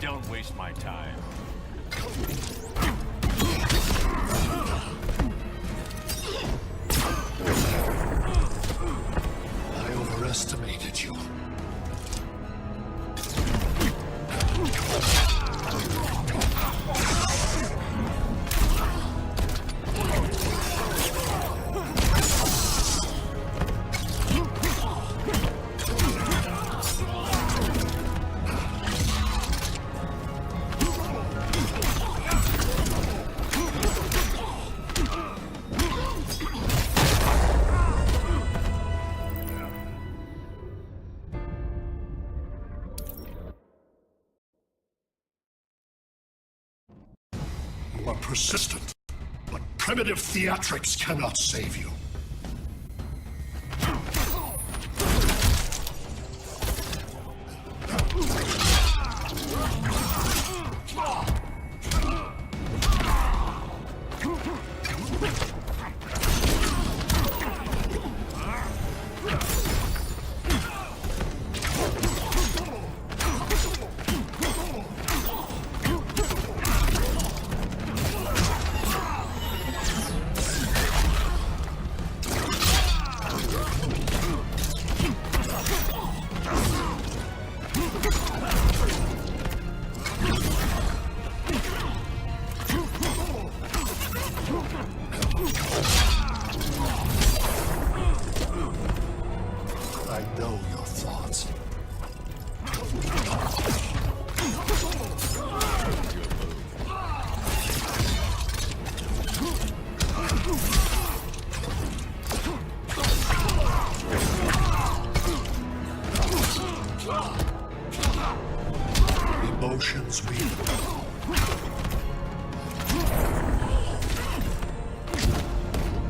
Speaker 12: Don't waste my time.
Speaker 20: I overestimated you. You are persistent, but primitive theatrics cannot save you.
Speaker 5: Emotions we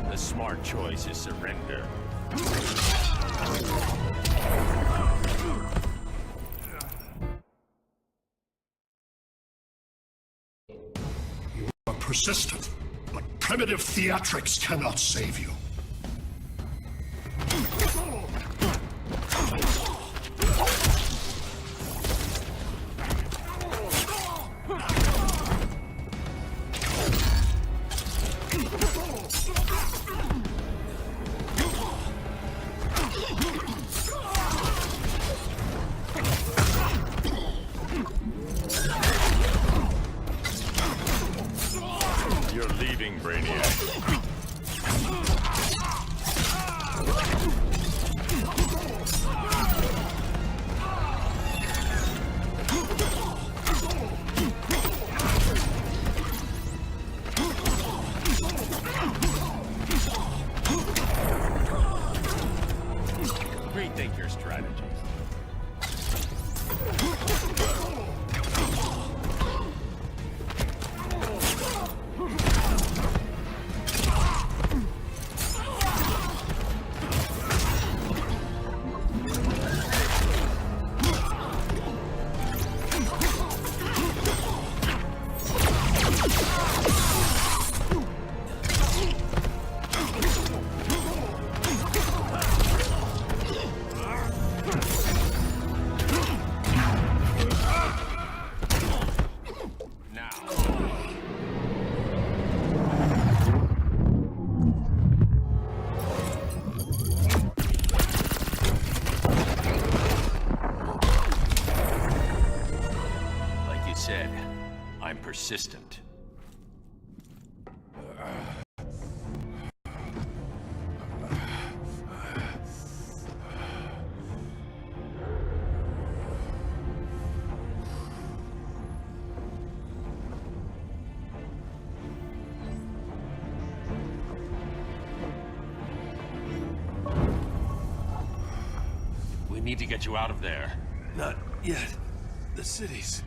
Speaker 15: The smart choice is surrender.
Speaker 5: are persistent, but primitive theatrics cannot save you.
Speaker 15: You're leaving, Brainiac. Rethink your strategies. I'm persistent. We need to get you out of there.
Speaker 13: Not yet. The cities.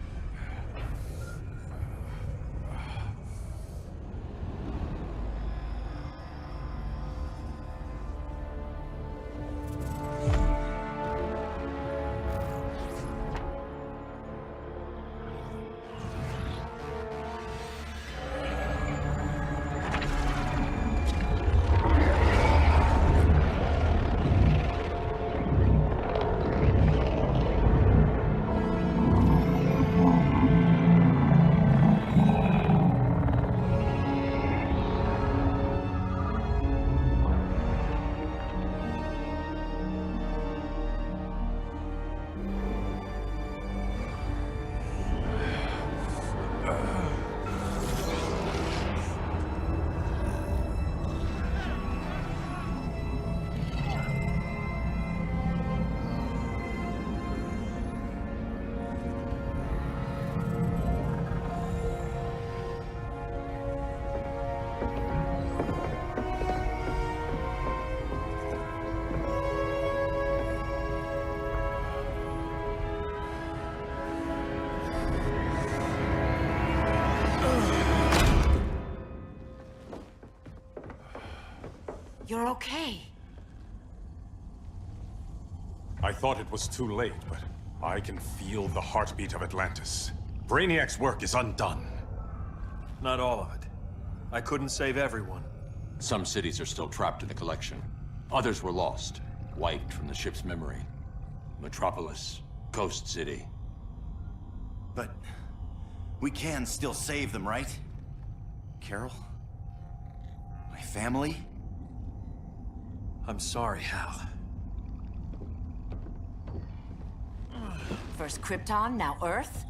Speaker 2: You're okay.
Speaker 13: I thought it was too late, but I can feel the heartbeat of Atlantis. Brainiac's work is undone.
Speaker 4: Not all of it. I couldn't save everyone.
Speaker 12: Some cities are still trapped in the collection. Others were lost, wiped from the ship's memory. Metropolis, Ghost City.
Speaker 3: But we can still save them, right? Carol? My family?
Speaker 4: I'm sorry, Hal.
Speaker 2: First Krypton, now Earth?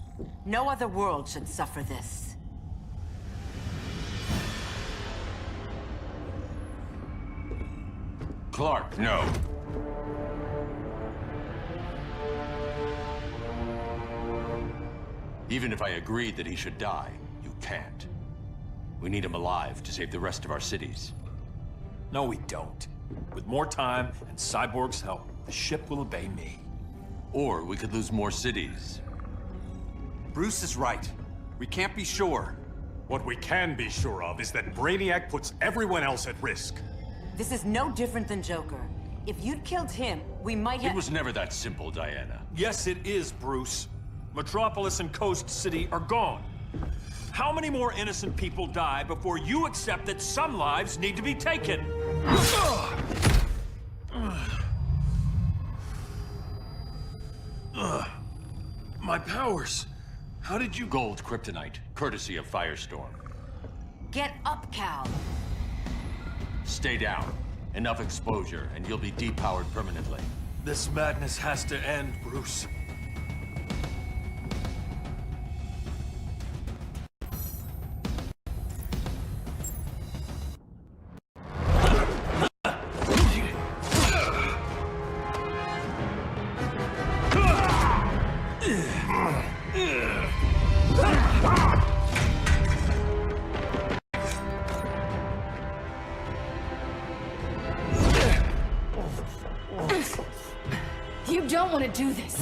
Speaker 2: No other world should suffer this.
Speaker 12: Clark, no. Even if I agreed that he should die, you can't. We need him alive to save the rest of our cities.
Speaker 4: No, we don't. With more time and Cyborg's help, the ship will obey me.
Speaker 12: Or we could lose more cities.
Speaker 3: Bruce is right. We can't be sure.
Speaker 13: What we can be sure of is that Brainiac puts everyone else at risk.
Speaker 11: This is no different than Joker. If you'd killed him, we might have—
Speaker 12: It was never that simple, Diana.
Speaker 4: Yes, it is, Bruce. Metropolis and Coast City are gone. How many more innocent people die before you accept that some lives need to be taken? My powers. How did you—
Speaker 12: Gold kryptonite, courtesy of Firestorm.
Speaker 11: Get up, Cal.
Speaker 12: Stay down. Enough exposure, and you'll be depowered permanently.
Speaker 4: This madness has to end, Bruce.
Speaker 8: You don't want to do this.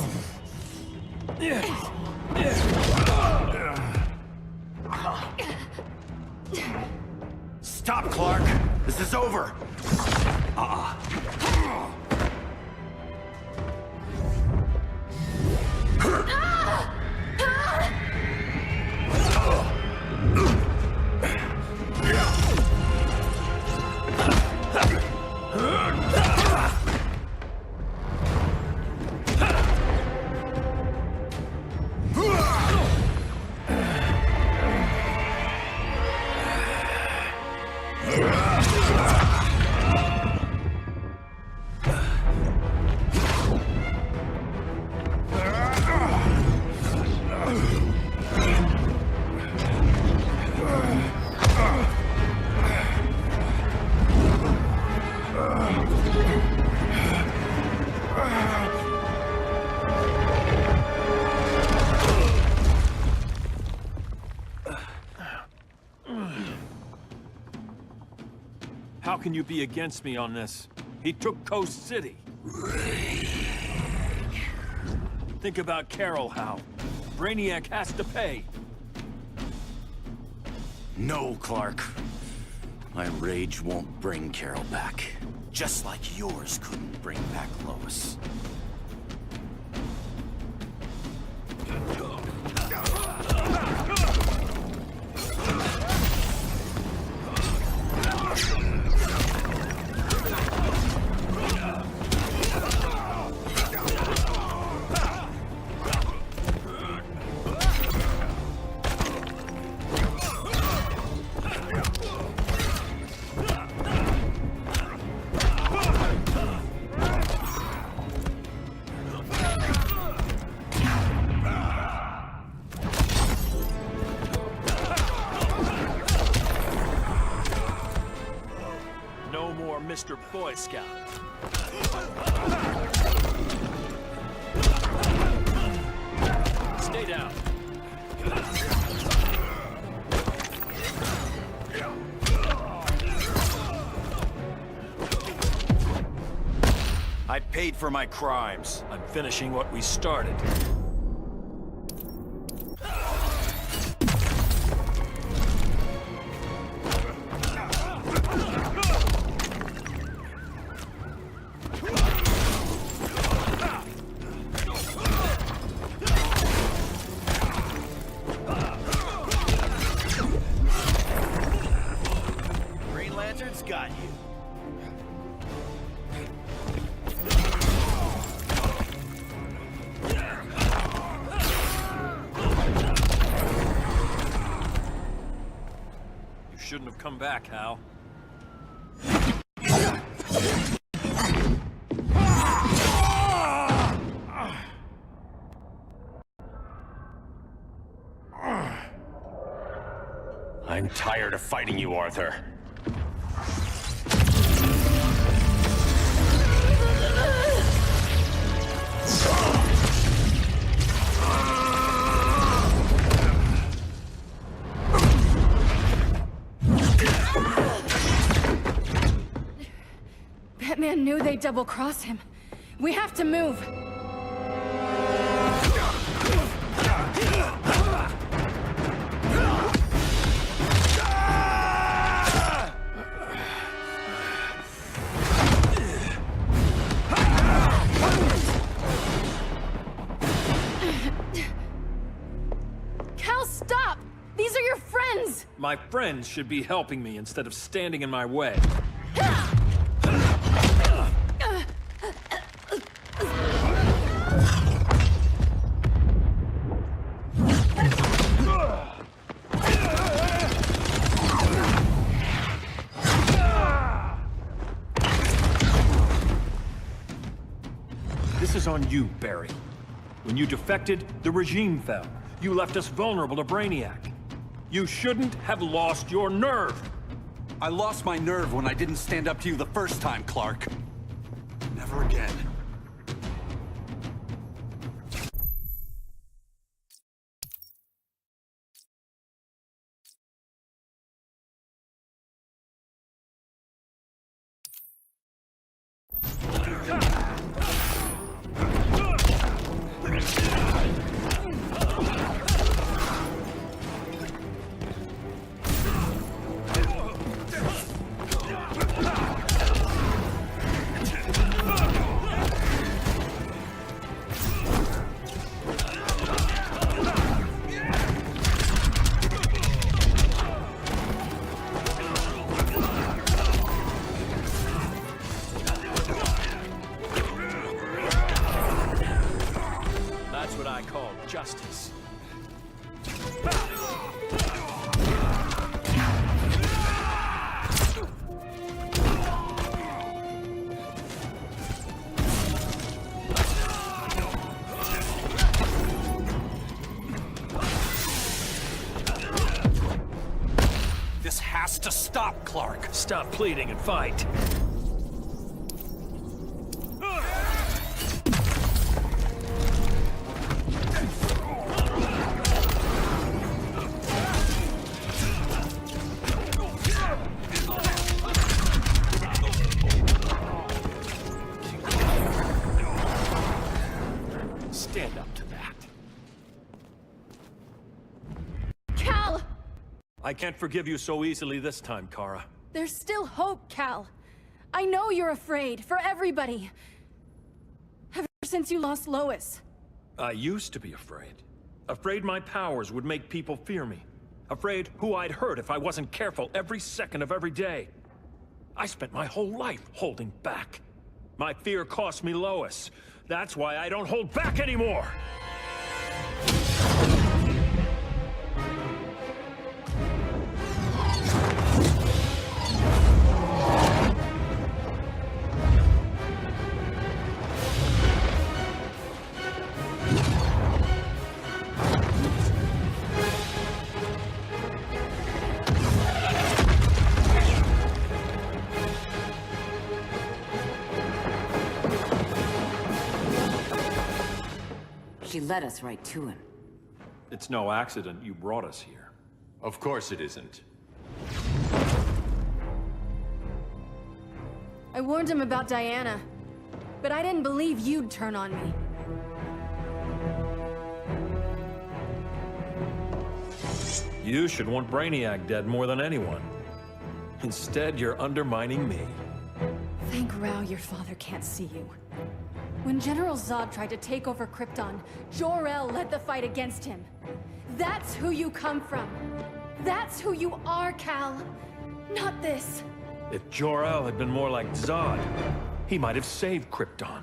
Speaker 3: Stop, Clark! This is over!
Speaker 4: How can you be against me on this? He took Coast City. Think about Carol, Hal. Brainiac has to pay.
Speaker 3: No, Clark. My rage won't bring Carol back. Just like yours couldn't bring back Lois.
Speaker 4: Mr. Boy Scout. Stay down.
Speaker 3: I paid for my crimes.
Speaker 4: I'm finishing what we started.
Speaker 3: Got you.
Speaker 4: You shouldn't have come back, Hal.
Speaker 12: I'm tired of fighting you, Arthur.
Speaker 8: Batman knew they'd double-cross him. We have to move.
Speaker 4: My friends should be helping me instead of standing in my way. This is on you, Barry. When you defected, the regime fell. You left us vulnerable to Brainiac. You shouldn't have lost your nerve.
Speaker 6: I lost my nerve when I didn't stand up to you the first time, Clark. Never again.
Speaker 4: That's what I call justice.
Speaker 6: This has to stop, Clark.
Speaker 4: Stop pleading and fight. Stand up to that.
Speaker 8: Cal!
Speaker 4: I can't forgive you so easily this time, Kara.
Speaker 8: There's still hope, Cal. I know you're afraid, for everybody. Ever since you lost Lois.
Speaker 4: I used to be afraid. Afraid my powers would make people fear me. Afraid who I'd hurt if I wasn't careful every second of every day. I spent my whole life holding back. My fear cost me Lois. That's why I don't hold back anymore!
Speaker 2: She led us right to him.
Speaker 4: It's no accident you brought us here.
Speaker 12: Of course it isn't.
Speaker 8: I warned him about Diana, but I didn't believe you'd turn on me.
Speaker 4: You should want Brainiac dead more than anyone. Instead, you're undermining me.
Speaker 8: Thank Rao your father can't see you. When General Zod tried to take over Krypton, Jor-El led the fight against him. That's who you come from. That's who you are, Cal. Not this.
Speaker 4: If Jor-El had been more like Zod, he might have saved Krypton.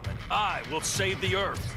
Speaker 4: And I will save the Earth.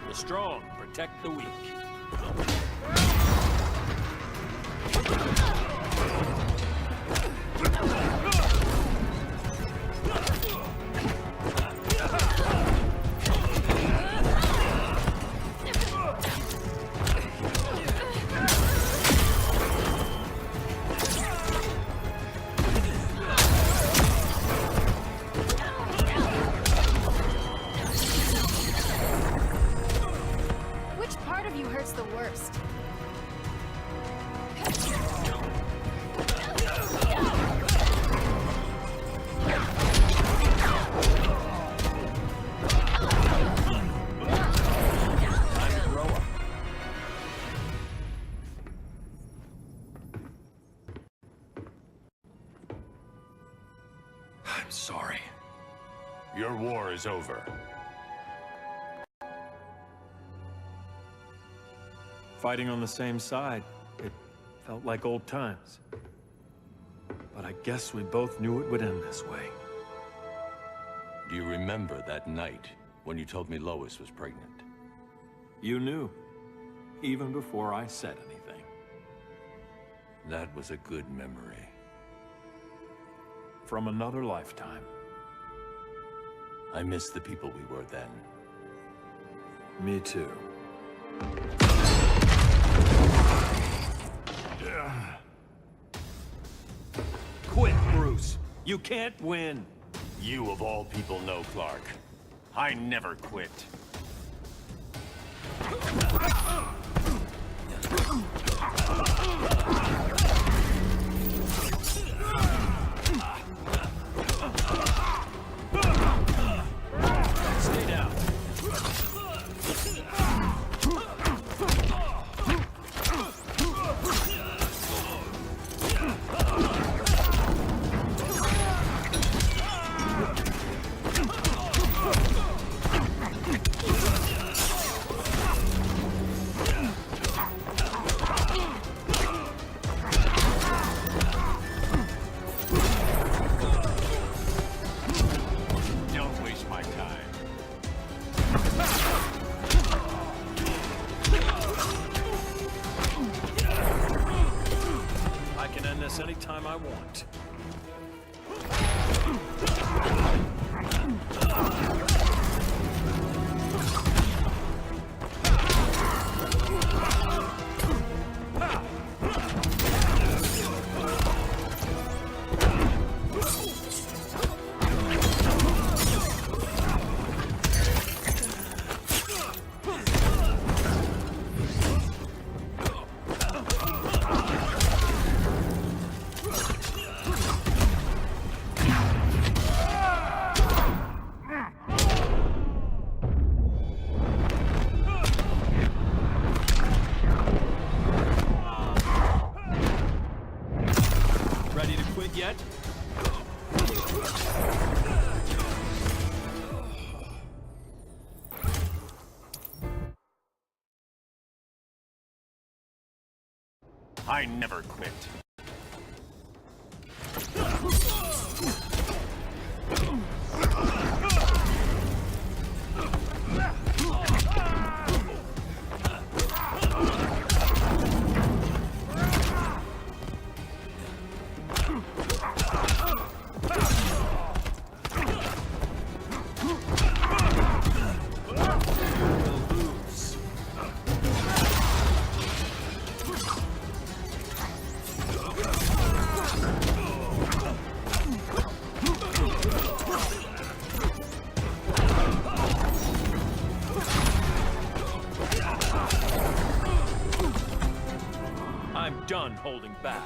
Speaker 4: The strong protect the weak.
Speaker 8: Which part of you hurts the worst?
Speaker 15: is over.
Speaker 4: Fighting on the same side, it felt like old times. But I guess we both knew it would end this way.
Speaker 12: Do you remember that night when you told me Lois was pregnant?
Speaker 4: You knew, even before I said anything.
Speaker 12: That was a good memory.
Speaker 4: From another lifetime.
Speaker 12: I miss the people we were then.
Speaker 4: Me too. Quit, Bruce. You can't win.
Speaker 15: You of all people know, Clark. I never quit.
Speaker 4: Stay down.
Speaker 15: Don't waste my time.
Speaker 4: I can end this anytime I want. Ready to quit yet?
Speaker 15: I never quit.
Speaker 4: I'm done holding back.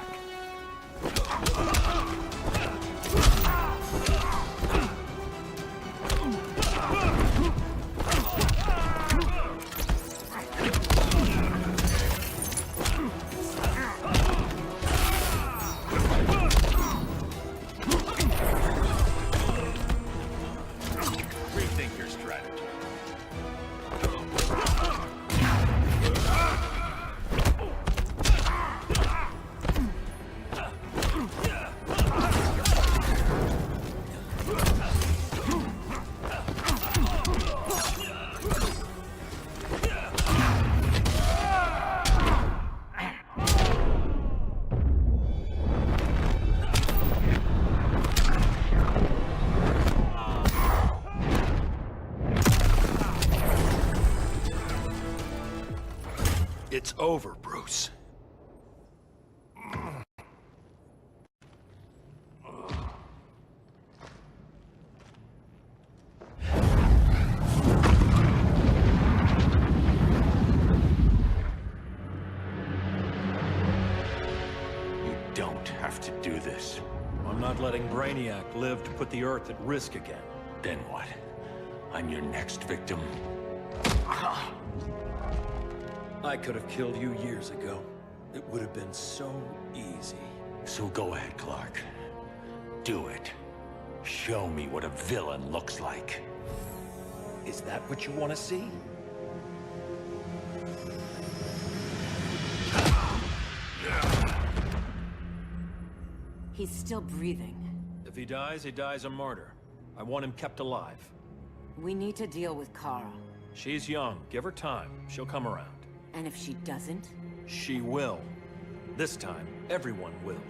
Speaker 15: Rethink your strategy.
Speaker 4: It's over, Bruce.
Speaker 15: You don't have to do this.
Speaker 4: I'm not letting Brainiac live to put the Earth at risk again.
Speaker 15: Then what? I'm your next victim.
Speaker 4: I could have killed you years ago. It would have been so easy.
Speaker 15: So go ahead, Clark. Do it. Show me what a villain looks like.
Speaker 4: Is that what you want to see?
Speaker 2: He's still breathing.
Speaker 4: If he dies a martyr. I want him kept alive.
Speaker 2: We need to deal with Kara.
Speaker 4: She's young. Give her time. She'll come around.
Speaker 2: And if she doesn't?
Speaker 4: She will. This time, everyone will.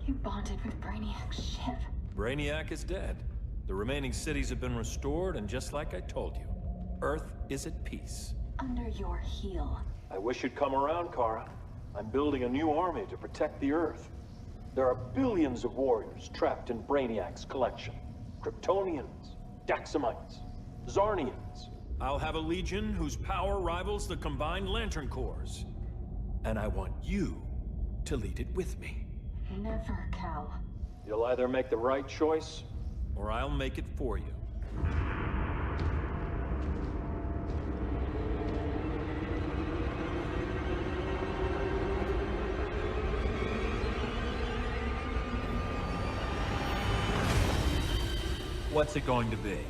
Speaker 8: You bonded with Brainiac's ship.
Speaker 4: Brainiac is dead. The remaining cities have been restored, and just like I told you, Earth is at peace.
Speaker 8: Under your heel.
Speaker 4: I wish you'd come around, Kara. I'm building a new army to protect the Earth. There are billions of warriors trapped in Brainiac's collection. Kryptonians, Daxamites, Zarnians. I'll have a legion whose power rivals the combined Lantern Corps. And I want you to lead it with me.
Speaker 8: Never, Cal.
Speaker 4: You'll either make the right choice, or I'll make it for you. What's it going to be?